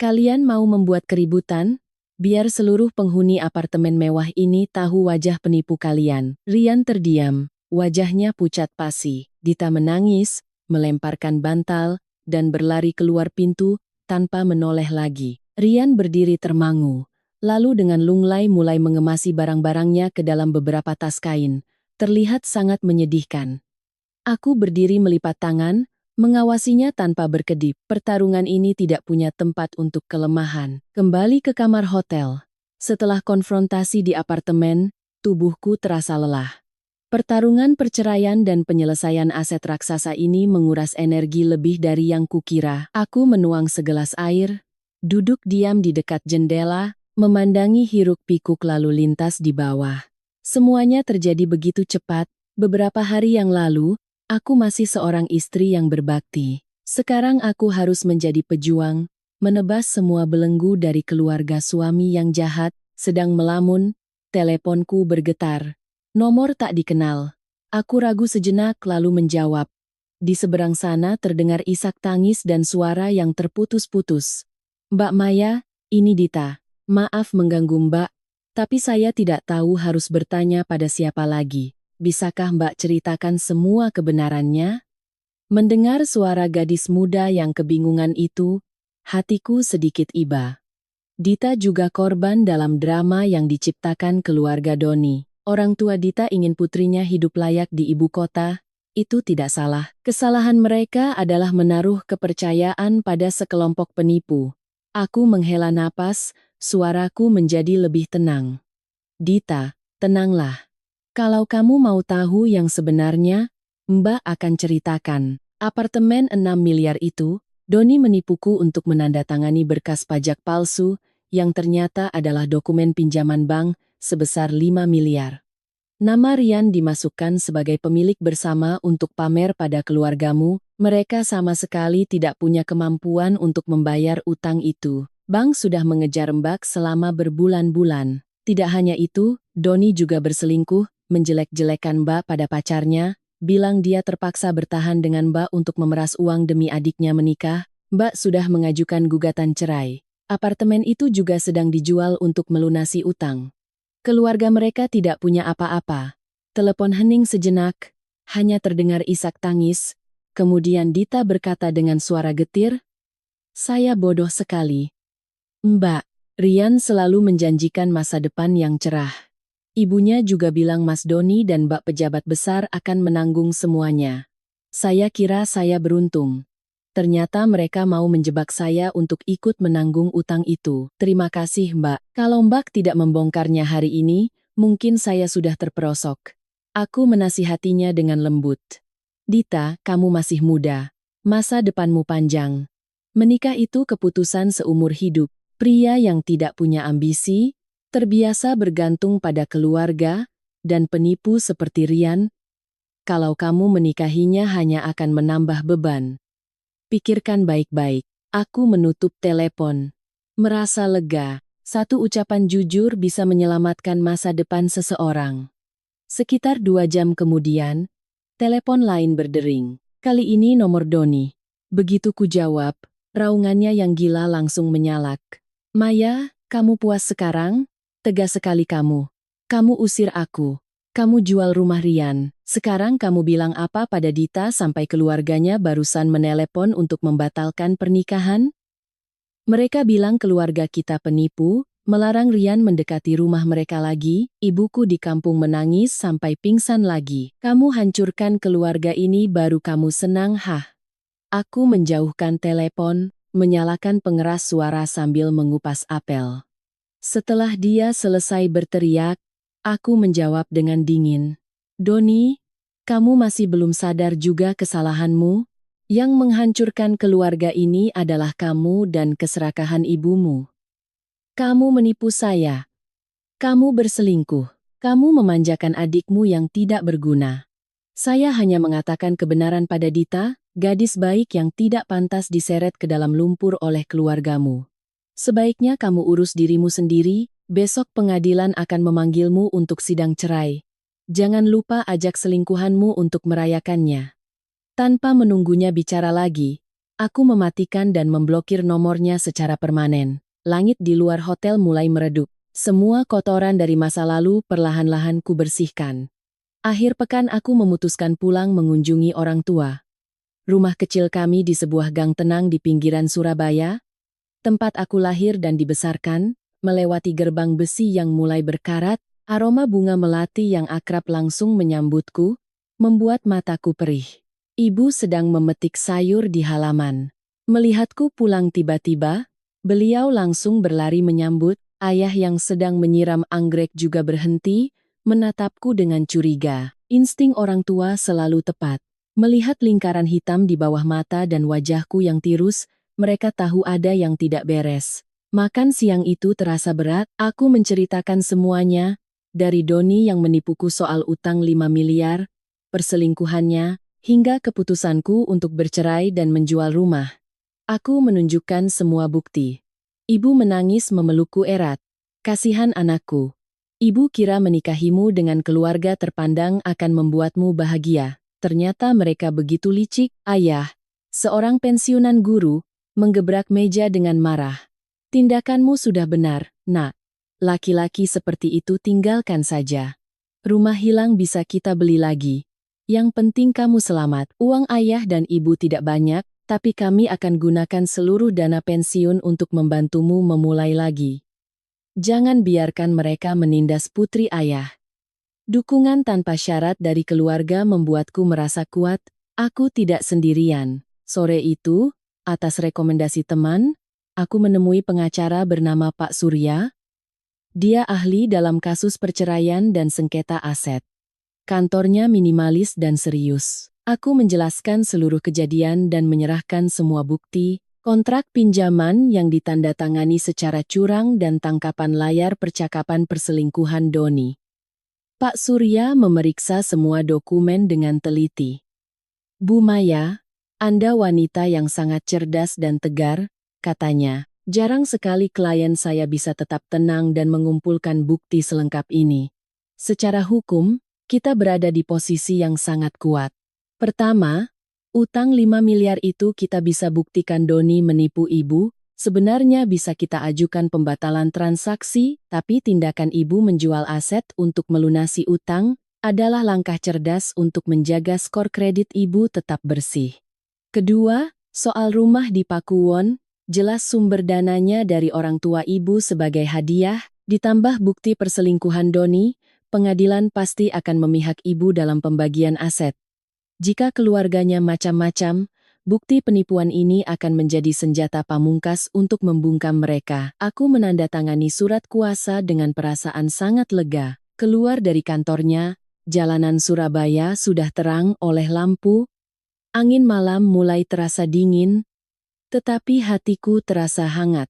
Kalian mau membuat keributan? Biar seluruh penghuni apartemen mewah ini tahu wajah penipu kalian. Rian terdiam, wajahnya pucat pasi. Dita menangis, melemparkan bantal, dan berlari keluar pintu, tanpa menoleh lagi. Rian berdiri termangu, lalu dengan lunglai mulai mengemasi barang-barangnya ke dalam beberapa tas kain. Terlihat sangat menyedihkan. Aku berdiri melipat tangan, mengawasinya tanpa berkedip. Pertarungan ini tidak punya tempat untuk kelemahan. Kembali ke kamar hotel. Setelah konfrontasi di apartemen, tubuhku terasa lelah. Pertarungan perceraian dan penyelesaian aset raksasa ini menguras energi lebih dari yang kukira. Aku menuang segelas air, duduk diam di dekat jendela, memandangi hiruk-pikuk lalu lintas di bawah. Semuanya terjadi begitu cepat. Beberapa hari yang lalu, aku masih seorang istri yang berbakti. Sekarang aku harus menjadi pejuang, menebas semua belenggu dari keluarga suami yang jahat. Sedang melamun, teleponku bergetar. Nomor tak dikenal. Aku ragu sejenak lalu menjawab. Di seberang sana terdengar isak tangis dan suara yang terputus-putus. Mbak Maya, ini Dita. Maaf mengganggu Mbak, tapi saya tidak tahu harus bertanya pada siapa lagi. Bisakah Mbak ceritakan semua kebenarannya? Mendengar suara gadis muda yang kebingungan itu, hatiku sedikit iba. Dita juga korban dalam drama yang diciptakan keluarga Doni. Orang tua Dita ingin putrinya hidup layak di ibu kota, itu tidak salah. Kesalahan mereka adalah menaruh kepercayaan pada sekelompok penipu. Aku menghela napas, suaraku menjadi lebih tenang. Dita, tenanglah. Kalau kamu mau tahu yang sebenarnya, Mbak akan ceritakan. Apartemen 6 miliar itu, Doni menipuku untuk menandatangani berkas pajak palsu, yang ternyata adalah dokumen pinjaman bank sebesar 5 miliar. Nama Rian dimasukkan sebagai pemilik bersama untuk pamer pada keluargamu, mereka sama sekali tidak punya kemampuan untuk membayar utang itu. Bank sudah mengejar Mbak selama berbulan-bulan. Tidak hanya itu, Doni juga berselingkuh, menjelek-jelekan Mbak pada pacarnya, bilang dia terpaksa bertahan dengan Mbak untuk memeras uang demi adiknya menikah. Mbak sudah mengajukan gugatan cerai. Apartemen itu juga sedang dijual untuk melunasi utang. Keluarga mereka tidak punya apa-apa. Telepon hening sejenak, hanya terdengar isak tangis. Kemudian Dita berkata dengan suara getir, "Saya bodoh sekali. Mbak, Rian selalu menjanjikan masa depan yang cerah. Ibunya juga bilang Mas Doni dan Mbak pejabat besar akan menanggung semuanya. Saya kira saya beruntung. Ternyata mereka mau menjebak saya untuk ikut menanggung utang itu. Terima kasih Mbak. Kalau Mbak tidak membongkarnya hari ini, Mungkin saya sudah terperosok. Aku menasihatinya dengan lembut. Dita, kamu masih muda. Masa depanmu panjang. Menikah itu keputusan seumur hidup. Pria yang tidak punya ambisi, terbiasa bergantung pada keluarga, dan penipu seperti Rian, kalau kamu menikahinya hanya akan menambah beban. Pikirkan baik-baik. Aku menutup telepon. Merasa lega, satu ucapan jujur bisa menyelamatkan masa depan seseorang. Sekitar 2 jam kemudian, telepon lain berdering. Kali ini nomor Doni. Begitu ku jawab, raungannya yang gila langsung menyalak. Maya, kamu puas sekarang? Tegas sekali kamu. Kamu usir aku. Kamu jual rumah Rian. Sekarang kamu bilang apa pada Dita sampai keluarganya barusan menelepon untuk membatalkan pernikahan? Mereka bilang keluarga kita penipu, melarang Rian mendekati rumah mereka lagi, ibuku di kampung menangis sampai pingsan lagi. Kamu hancurkan keluarga ini baru kamu senang, hah? Aku menjauhkan telepon, menyalakan pengeras suara sambil mengupas apel. Setelah dia selesai berteriak, aku menjawab dengan dingin. Doni, kamu masih belum sadar juga kesalahanmu? Yang menghancurkan keluarga ini adalah kamu dan keserakahan ibumu. Kamu menipu saya. Kamu berselingkuh. Kamu memanjakan adikmu yang tidak berguna. Saya hanya mengatakan kebenaran pada Dita, gadis baik yang tidak pantas diseret ke dalam lumpur oleh keluargamu. Sebaiknya kamu urus dirimu sendiri, besok pengadilan akan memanggilmu untuk sidang cerai. Jangan lupa ajak selingkuhanmu untuk merayakannya. Tanpa menunggunya bicara lagi, aku mematikan dan memblokir nomornya secara permanen. Langit di luar hotel mulai meredup. Semua kotoran dari masa lalu perlahan-lahan ku bersihkan. Akhir pekan aku memutuskan pulang mengunjungi orang tua. Rumah kecil kami di sebuah gang tenang di pinggiran Surabaya, tempat aku lahir dan dibesarkan, melewati gerbang besi yang mulai berkarat, aroma bunga melati yang akrab langsung menyambutku, membuat mataku perih. Ibu sedang memetik sayur di halaman. Melihatku pulang tiba-tiba, beliau langsung berlari menyambut. Ayah yang sedang menyiram anggrek juga berhenti, menatapku dengan curiga. Insting orang tua selalu tepat. Melihat lingkaran hitam di bawah mata dan wajahku yang tirus, mereka tahu ada yang tidak beres. Makan siang itu terasa berat, aku menceritakan semuanya, dari Doni yang menipuku soal utang 5 miliar, perselingkuhannya, hingga keputusanku untuk bercerai dan menjual rumah. Aku menunjukkan semua bukti. Ibu menangis memelukku erat. Kasihan anakku. Ibu kira menikahimu dengan keluarga terpandang akan membuatmu bahagia. Ternyata mereka begitu licik, ayah. Seorang pensiunan guru, menggebrak meja dengan marah. Tindakanmu sudah benar, nak. Laki-laki seperti itu tinggalkan saja. Rumah hilang bisa kita beli lagi. Yang penting kamu selamat. Uang ayah dan ibu tidak banyak, tapi kami akan gunakan seluruh dana pensiun untuk membantumu memulai lagi. Jangan biarkan mereka menindas putri ayah. Dukungan tanpa syarat dari keluarga membuatku merasa kuat, aku tidak sendirian. Sore itu, atas rekomendasi teman, aku menemui pengacara bernama Pak Surya. Dia ahli dalam kasus perceraian dan sengketa aset. Kantornya minimalis dan serius. Aku menjelaskan seluruh kejadian dan menyerahkan semua bukti, kontrak pinjaman yang ditandatangani secara curang dan tangkapan layar percakapan perselingkuhan Doni. Pak Surya memeriksa semua dokumen dengan teliti. Bu Maya, Anda wanita yang sangat cerdas dan tegar, katanya. Jarang sekali klien saya bisa tetap tenang dan mengumpulkan bukti selengkap ini. Secara hukum, kita berada di posisi yang sangat kuat. Pertama, utang 5 miliar itu kita bisa buktikan Doni menipu ibu, sebenarnya bisa kita ajukan pembatalan transaksi, tapi tindakan ibu menjual aset untuk melunasi utang adalah langkah cerdas untuk menjaga skor kredit ibu tetap bersih. Kedua, soal rumah di Pakuwon, jelas sumber dananya dari orang tua ibu sebagai hadiah, ditambah bukti perselingkuhan Doni, pengadilan pasti akan memihak ibu dalam pembagian aset. Jika keluarganya macam-macam, bukti penipuan ini akan menjadi senjata pamungkas untuk membungkam mereka. Aku menandatangani surat kuasa dengan perasaan sangat lega. Keluar dari kantornya, jalanan Surabaya sudah terang oleh lampu. Angin malam mulai terasa dingin, tetapi hatiku terasa hangat.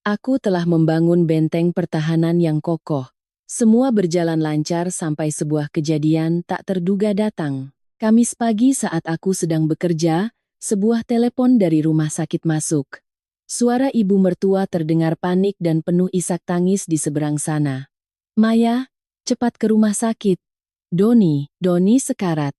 Aku telah membangun benteng pertahanan yang kokoh. Semua berjalan lancar sampai sebuah kejadian tak terduga datang. Kamis pagi saat aku sedang bekerja, sebuah telepon dari rumah sakit masuk. Suara ibu mertua terdengar panik dan penuh isak tangis di seberang sana. "Maya, cepat ke rumah sakit. Doni sekarat."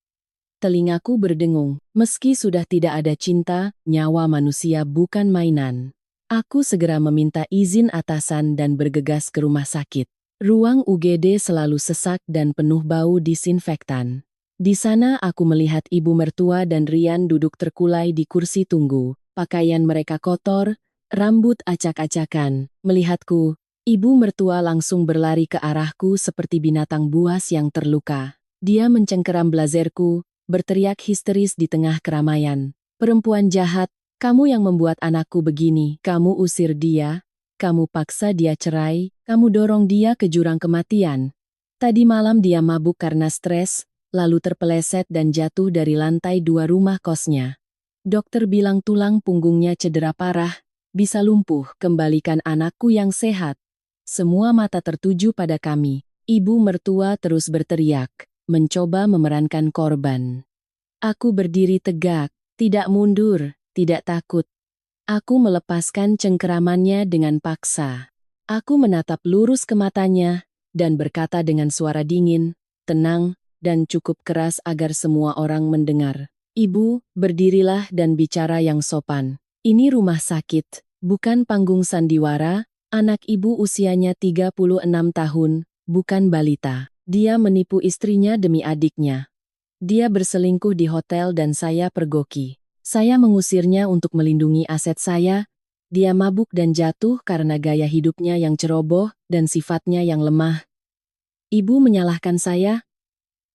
Telingaku berdengung. Meski sudah tidak ada cinta, nyawa manusia bukan mainan. Aku segera meminta izin atasan dan bergegas ke rumah sakit. Ruang UGD selalu sesak dan penuh bau disinfektan. Di sana aku melihat ibu mertua dan Rian duduk terkulai di kursi tunggu. Pakaian mereka kotor, rambut acak-acakan. Melihatku, ibu mertua langsung berlari ke arahku seperti binatang buas yang terluka. Dia mencengkeram blazerku, berteriak histeris di tengah keramaian. "Perempuan jahat! Kamu yang membuat anakku begini, kamu usir dia, kamu paksa dia cerai, kamu dorong dia ke jurang kematian. Tadi malam dia mabuk karena stres, lalu terpeleset dan jatuh dari lantai 2 rumah kosnya. Dokter bilang tulang punggungnya cedera parah, bisa lumpuh, kembalikan anakku yang sehat." Semua mata tertuju pada kami. Ibu mertua terus berteriak, mencoba memerankan korban. Aku berdiri tegak, tidak mundur. Tidak takut. Aku melepaskan cengkeramannya dengan paksa. Aku menatap lurus ke matanya, dan berkata dengan suara dingin, tenang, dan cukup keras agar semua orang mendengar. "Ibu, berdirilah dan bicara yang sopan. Ini rumah sakit, bukan panggung sandiwara. Anak ibu usianya 36 tahun, bukan balita. Dia menipu istrinya demi adiknya. Dia berselingkuh di hotel dan saya pergoki. Saya mengusirnya untuk melindungi aset saya. Dia mabuk dan jatuh karena gaya hidupnya yang ceroboh dan sifatnya yang lemah. Ibu menyalahkan saya?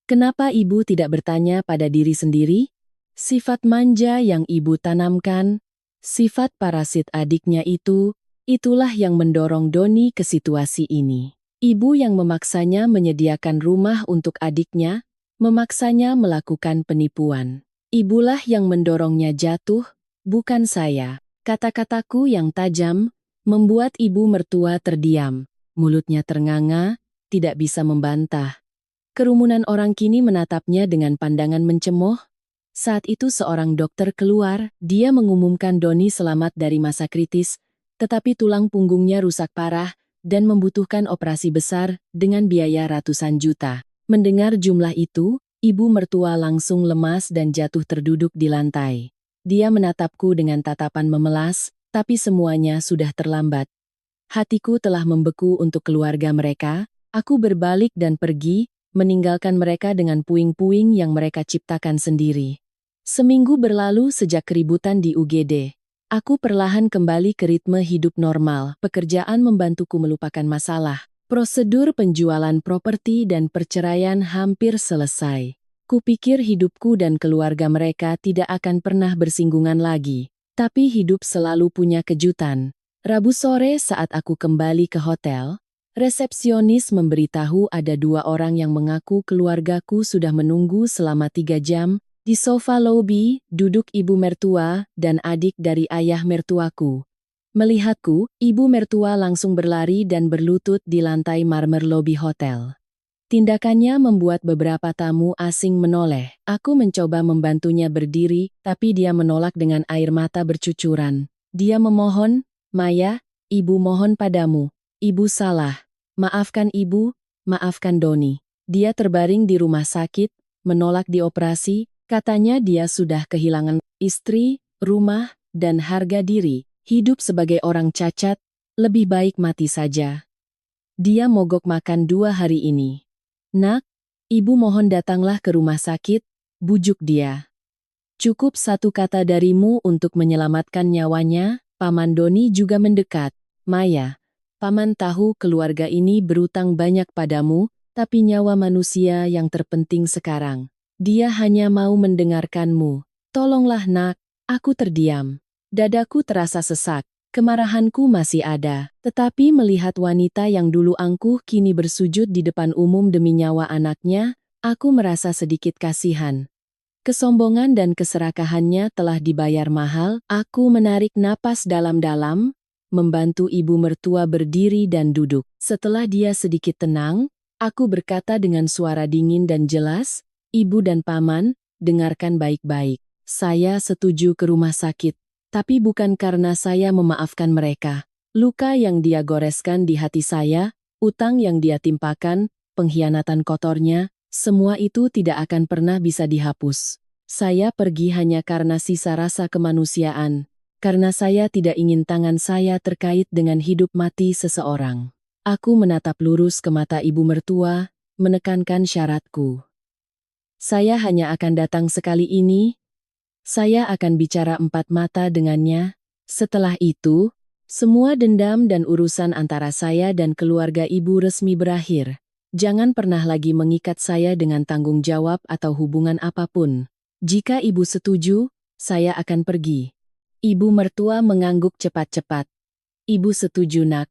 Kenapa ibu tidak bertanya pada diri sendiri? Sifat manja yang ibu tanamkan, sifat parasit adiknya itulah yang mendorong Doni ke situasi ini. Ibu yang memaksanya menyediakan rumah untuk adiknya, memaksanya melakukan penipuan. Ibulah yang mendorongnya jatuh, bukan saya. Kata-kataku yang tajam membuat ibu mertua terdiam. Mulutnya ternganga, tidak bisa membantah. Kerumunan orang kini menatapnya dengan pandangan mencemooh. Saat itu seorang dokter keluar, dia mengumumkan Doni selamat dari masa kritis, tetapi tulang punggungnya rusak parah dan membutuhkan operasi besar dengan biaya ratusan juta. Mendengar jumlah itu, ibu mertua langsung lemas dan jatuh terduduk di lantai. Dia menatapku dengan tatapan memelas, tapi semuanya sudah terlambat. Hatiku telah membeku untuk keluarga mereka. Aku berbalik dan pergi, meninggalkan mereka dengan puing-puing yang mereka ciptakan sendiri. Seminggu berlalu sejak keributan di UGD. Aku perlahan kembali ke ritme hidup normal. Pekerjaan membantuku melupakan masalah. Prosedur penjualan properti dan perceraian hampir selesai. Kupikir hidupku dan keluarga mereka tidak akan pernah bersinggungan lagi. Tapi hidup selalu punya kejutan. Rabu sore saat aku kembali ke hotel, resepsionis memberitahu ada 2 orang yang mengaku keluargaku sudah menunggu selama 3 jam. Di sofa lobi, duduk ibu mertua dan adik dari ayah mertuaku. Melihatku, ibu mertua langsung berlari dan berlutut di lantai marmer lobi hotel. Tindakannya membuat beberapa tamu asing menoleh. Aku mencoba membantunya berdiri, tapi dia menolak dengan air mata bercucuran. Dia memohon, "Maya, ibu mohon padamu. Ibu salah. Maafkan ibu, maafkan Doni." Dia terbaring di rumah sakit, menolak dioperasi, katanya dia sudah kehilangan istri, rumah, dan harga diri. Hidup sebagai orang cacat, lebih baik mati saja. Dia mogok makan 2 hari ini. "Nak, ibu mohon datanglah ke rumah sakit," bujuk dia. "Cukup 1 kata darimu untuk menyelamatkan nyawanya." Paman Doni juga mendekat. "Maya, paman tahu keluarga ini berutang banyak padamu, tapi nyawa manusia yang terpenting sekarang. Dia hanya mau mendengarkanmu. Tolonglah nak." Aku terdiam. Dadaku terasa sesak. Kemarahanku masih ada, tetapi melihat wanita yang dulu angkuh kini bersujud di depan umum demi nyawa anaknya, aku merasa sedikit kasihan. Kesombongan dan keserakahannya telah dibayar mahal. Aku menarik napas dalam-dalam, membantu ibu mertua berdiri dan duduk. Setelah dia sedikit tenang, aku berkata dengan suara dingin dan jelas, "Ibu dan paman, dengarkan baik-baik. Saya setuju ke rumah sakit, tapi bukan karena saya memaafkan mereka. Luka yang dia goreskan di hati saya, utang yang dia timpakan, pengkhianatan kotornya, semua itu tidak akan pernah bisa dihapus. Saya pergi hanya karena sisa rasa kemanusiaan, karena saya tidak ingin tangan saya terkait dengan hidup mati seseorang." Aku menatap lurus ke mata ibu mertua, menekankan syaratku. "Saya hanya akan datang sekali ini. Saya akan bicara empat mata dengannya. Setelah itu, semua dendam dan urusan antara saya dan keluarga ibu resmi berakhir. Jangan pernah lagi mengikat saya dengan tanggung jawab atau hubungan apapun. Jika ibu setuju, saya akan pergi." Ibu mertua mengangguk cepat-cepat. "Ibu setuju, nak.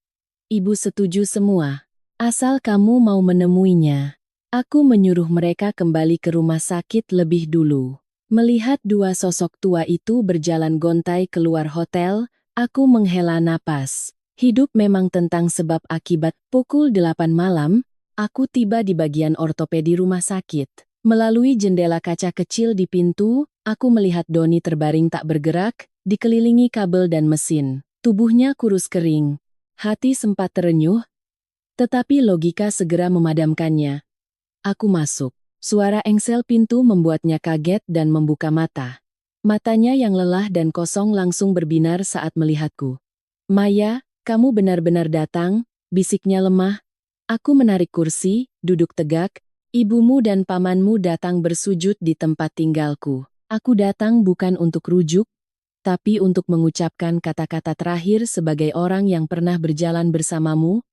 Ibu setuju semua. Asal kamu mau menemuinya." Aku menyuruh mereka kembali ke rumah sakit lebih dulu. Melihat dua sosok tua itu berjalan gontai keluar hotel, aku menghela napas. Hidup memang tentang sebab akibat. Pukul 8 malam, aku tiba di bagian ortopedi rumah sakit. Melalui jendela kaca kecil di pintu, aku melihat Doni terbaring tak bergerak, dikelilingi kabel dan mesin. Tubuhnya kurus kering. Hati sempat terenyuh, tetapi logika segera memadamkannya. Aku masuk. Suara engsel pintu membuatnya kaget dan membuka mata. Matanya yang lelah dan kosong langsung berbinar saat melihatku. "Maya, kamu benar-benar datang," bisiknya lemah. Aku menarik kursi, duduk tegak. "Ibumu dan pamanmu datang bersujud di tempat tinggalku. Aku datang bukan untuk rujuk, tapi untuk mengucapkan kata-kata terakhir sebagai orang yang pernah berjalan bersamamu."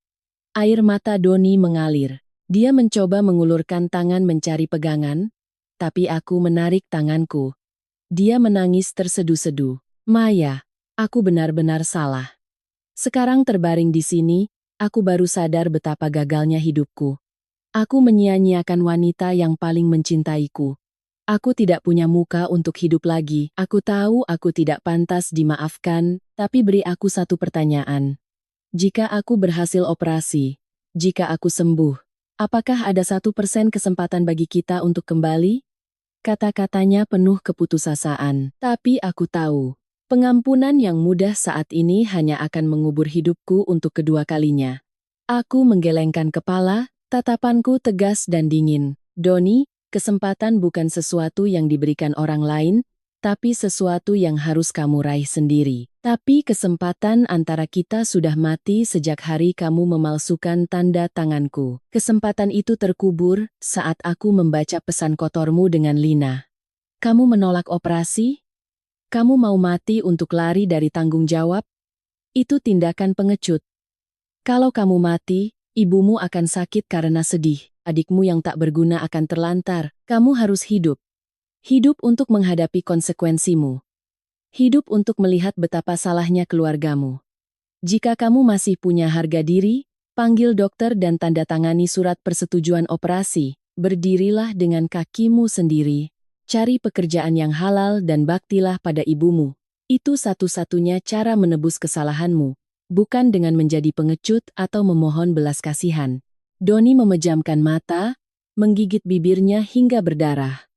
Air mata Doni mengalir. Dia mencoba mengulurkan tangan mencari pegangan, tapi aku menarik tanganku. Dia menangis tersedu-sedu. "Maya, aku benar-benar salah. Sekarang terbaring di sini, aku baru sadar betapa gagalnya hidupku. Aku menyia-nyiakan wanita yang paling mencintaiku. Aku tidak punya muka untuk hidup lagi. Aku tahu aku tidak pantas dimaafkan, tapi beri aku satu pertanyaan. Jika aku berhasil operasi, jika aku sembuh, apakah ada 1% kesempatan bagi kita untuk kembali?" Kata-katanya penuh keputusasaan. Tapi aku tahu, pengampunan yang mudah saat ini hanya akan mengubur hidupku untuk kedua kalinya. Aku menggelengkan kepala, tatapanku tegas dan dingin. "Doni, kesempatan bukan sesuatu yang diberikan orang lain, tapi sesuatu yang harus kamu raih sendiri. Tapi kesempatan antara kita sudah mati sejak hari kamu memalsukan tanda tanganku. Kesempatan itu terkubur saat aku membaca pesan kotormu dengan Lina. Kamu menolak operasi? Kamu mau mati untuk lari dari tanggung jawab? Itu tindakan pengecut. Kalau kamu mati, ibumu akan sakit karena sedih. Adikmu yang tak berguna akan terlantar. Kamu harus hidup. Hidup untuk menghadapi konsekuensimu. Hidup untuk melihat betapa salahnya keluargamu. Jika kamu masih punya harga diri, panggil dokter dan tanda tangani surat persetujuan operasi. Berdirilah dengan kakimu sendiri. Cari pekerjaan yang halal dan baktilah pada ibumu. Itu satu-satunya cara menebus kesalahanmu, bukan dengan menjadi pengecut atau memohon belas kasihan. Doni memejamkan mata, menggigit bibirnya hingga berdarah.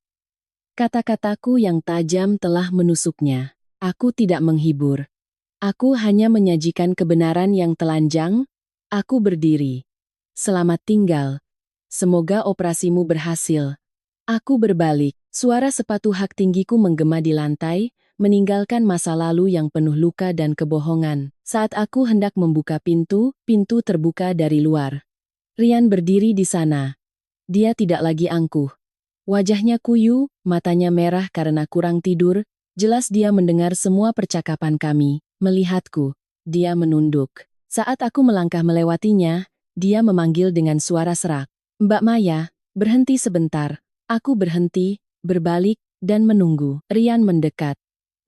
Kata-kataku yang tajam telah menusuknya. Aku tidak menghibur. Aku hanya menyajikan kebenaran yang telanjang. Aku berdiri. "Selamat tinggal. Semoga operasimu berhasil." Aku berbalik. Suara sepatu hak tinggiku menggema di lantai, meninggalkan masa lalu yang penuh luka dan kebohongan. Saat aku hendak membuka pintu, pintu terbuka dari luar. Rian berdiri di sana. Dia tidak lagi angkuh. Wajahnya kuyu, matanya merah karena kurang tidur. Jelas dia mendengar semua percakapan kami. Melihatku, dia menunduk. Saat aku melangkah melewatinya, dia memanggil dengan suara serak. "Mbak Maya, berhenti sebentar." Aku berhenti, berbalik, dan menunggu. Rian mendekat.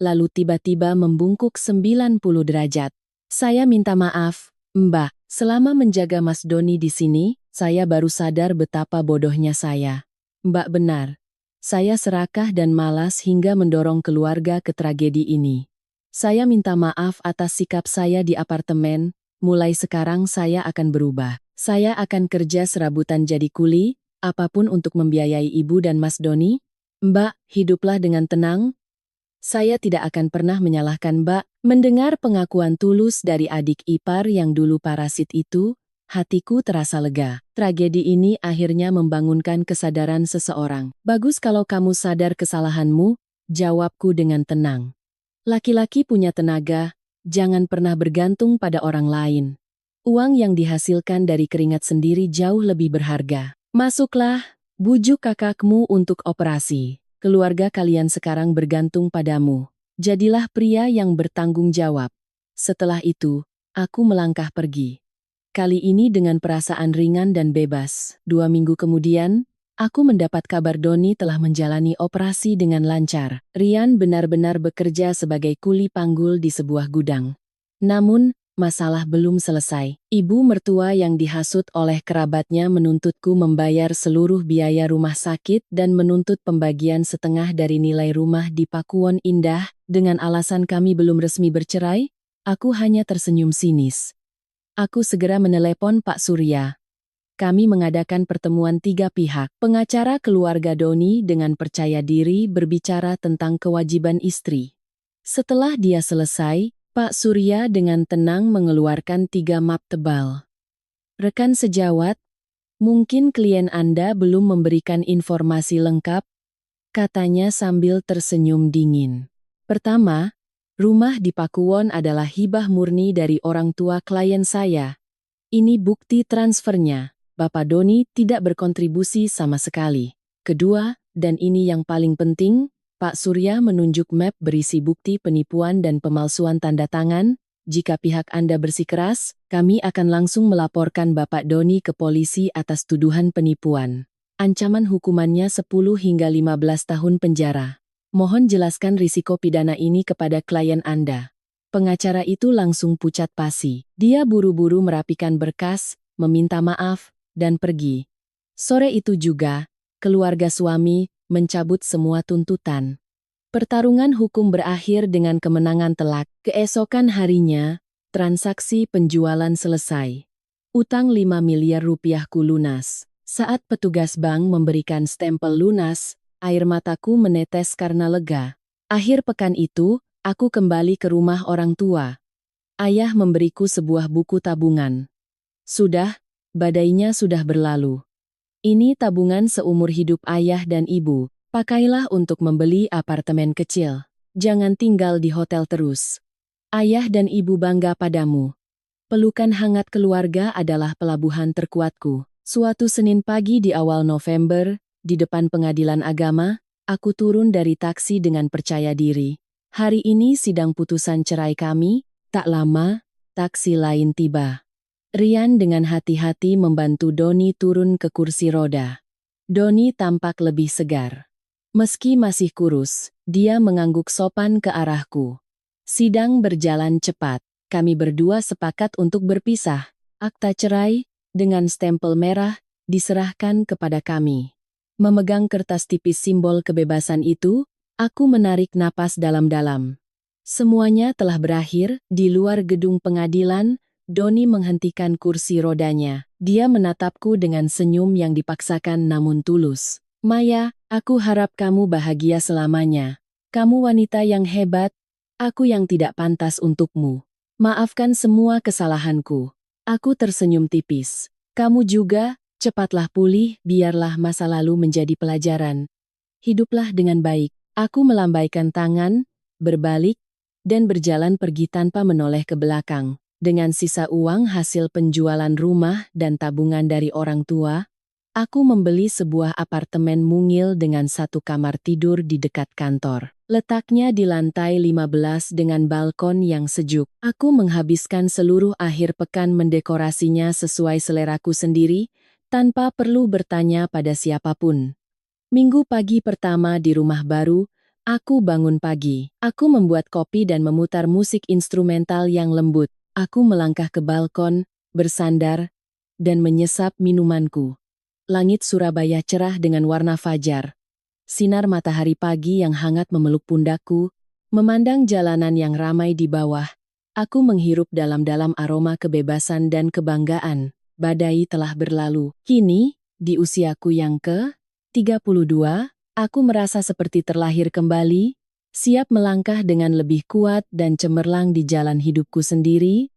Lalu tiba-tiba membungkuk 90 derajat. Saya minta maaf, Mbak. Selama menjaga Mas Doni di sini, saya baru sadar betapa bodohnya saya. Mbak benar. Saya serakah dan malas hingga mendorong keluarga ke tragedi ini. Saya minta maaf atas sikap saya di apartemen, mulai sekarang saya akan berubah. Saya akan kerja serabutan jadi kuli, apapun untuk membiayai ibu dan Mas Doni. Mbak, hiduplah dengan tenang. Saya tidak akan pernah menyalahkan Mbak. Mendengar pengakuan tulus dari adik ipar yang dulu parasit itu, hatiku terasa lega. Tragedi ini akhirnya membangunkan kesadaran seseorang. Bagus kalau kamu sadar kesalahanmu, jawabku dengan tenang. Laki-laki punya tenaga, jangan pernah bergantung pada orang lain. Uang yang dihasilkan dari keringat sendiri jauh lebih berharga. Masuklah, bujuk kakakmu untuk operasi. Keluarga kalian sekarang bergantung padamu. Jadilah pria yang bertanggung jawab. Setelah itu, aku melangkah pergi. Kali ini dengan perasaan ringan dan bebas. 2 minggu kemudian, aku mendapat kabar Doni telah menjalani operasi dengan lancar. Rian benar-benar bekerja sebagai kuli panggul di sebuah gudang. Namun, masalah belum selesai. Ibu mertua yang dihasut oleh kerabatnya menuntutku membayar seluruh biaya rumah sakit dan menuntut pembagian setengah dari nilai rumah di Pakuwon Indah. Dengan alasan kami belum resmi bercerai, aku hanya tersenyum sinis. Aku segera menelepon Pak Surya. Kami mengadakan pertemuan 3 pihak. Pengacara keluarga Doni dengan percaya diri berbicara tentang kewajiban istri. Setelah dia selesai, Pak Surya dengan tenang mengeluarkan 3 map tebal. Rekan sejawat, mungkin klien Anda belum memberikan informasi lengkap, katanya sambil tersenyum dingin. Pertama, rumah di Pakuwon adalah hibah murni dari orang tua klien saya. Ini bukti transfernya. Bapak Doni tidak berkontribusi sama sekali. Kedua, dan ini yang paling penting, Pak Surya menunjuk map berisi bukti penipuan dan pemalsuan tanda tangan. Jika pihak Anda bersikeras, kami akan langsung melaporkan Bapak Doni ke polisi atas tuduhan penipuan. Ancaman hukumannya 10 hingga 15 tahun penjara. Mohon jelaskan risiko pidana ini kepada klien Anda. Pengacara itu langsung pucat pasi. Dia buru-buru merapikan berkas, meminta maaf, dan pergi. Sore itu juga, keluarga suami mencabut semua tuntutan. Pertarungan hukum berakhir dengan kemenangan telak. Keesokan harinya, transaksi penjualan selesai. Utang 5 miliar rupiahku lunas. Saat petugas bank memberikan stempel lunas, air mataku menetes karena lega. Akhir pekan itu, aku kembali ke rumah orang tua. Ayah memberiku sebuah buku tabungan. Sudah, badainya sudah berlalu. Ini tabungan seumur hidup ayah dan ibu. Pakailah untuk membeli apartemen kecil. Jangan tinggal di hotel terus. Ayah dan ibu bangga padamu. Pelukan hangat keluarga adalah pelabuhan terkuatku. Suatu Senin pagi di awal November, di depan pengadilan agama, aku turun dari taksi dengan percaya diri. Hari ini sidang putusan cerai kami. Tak lama, taksi lain tiba. Rian dengan hati-hati membantu Doni turun ke kursi roda. Doni tampak lebih segar. Meski masih kurus, dia mengangguk sopan ke arahku. Sidang berjalan cepat. Kami berdua sepakat untuk berpisah. Akta cerai, dengan stempel merah, diserahkan kepada kami. Memegang kertas tipis simbol kebebasan itu, aku menarik napas dalam-dalam. Semuanya telah berakhir. Di luar gedung pengadilan, Doni menghentikan kursi rodanya. Dia menatapku dengan senyum yang dipaksakan namun tulus. Maya, aku harap kamu bahagia selamanya. Kamu wanita yang hebat, aku yang tidak pantas untukmu. Maafkan semua kesalahanku. Aku tersenyum tipis. Kamu juga, cepatlah pulih, biarlah masa lalu menjadi pelajaran. Hiduplah dengan baik. Aku melambaikan tangan, berbalik, dan berjalan pergi tanpa menoleh ke belakang. Dengan sisa uang hasil penjualan rumah dan tabungan dari orang tua, aku membeli sebuah apartemen mungil dengan 1 kamar tidur di dekat kantor. Letaknya di lantai 15 dengan balkon yang sejuk. Aku menghabiskan seluruh akhir pekan mendekorasinya sesuai seleraku sendiri, tanpa perlu bertanya pada siapapun. Minggu pagi pertama di rumah baru, aku bangun pagi. Aku membuat kopi dan memutar musik instrumental yang lembut. Aku melangkah ke balkon, bersandar, dan menyesap minumanku. Langit Surabaya cerah dengan warna fajar. Sinar matahari pagi yang hangat memeluk pundakku, memandang jalanan yang ramai di bawah. Aku menghirup dalam-dalam aroma kebebasan dan kebanggaan. Badai telah berlalu. Kini, di usiaku yang ke-32, aku merasa seperti terlahir kembali, siap melangkah dengan lebih kuat dan cemerlang di jalan hidupku sendiri.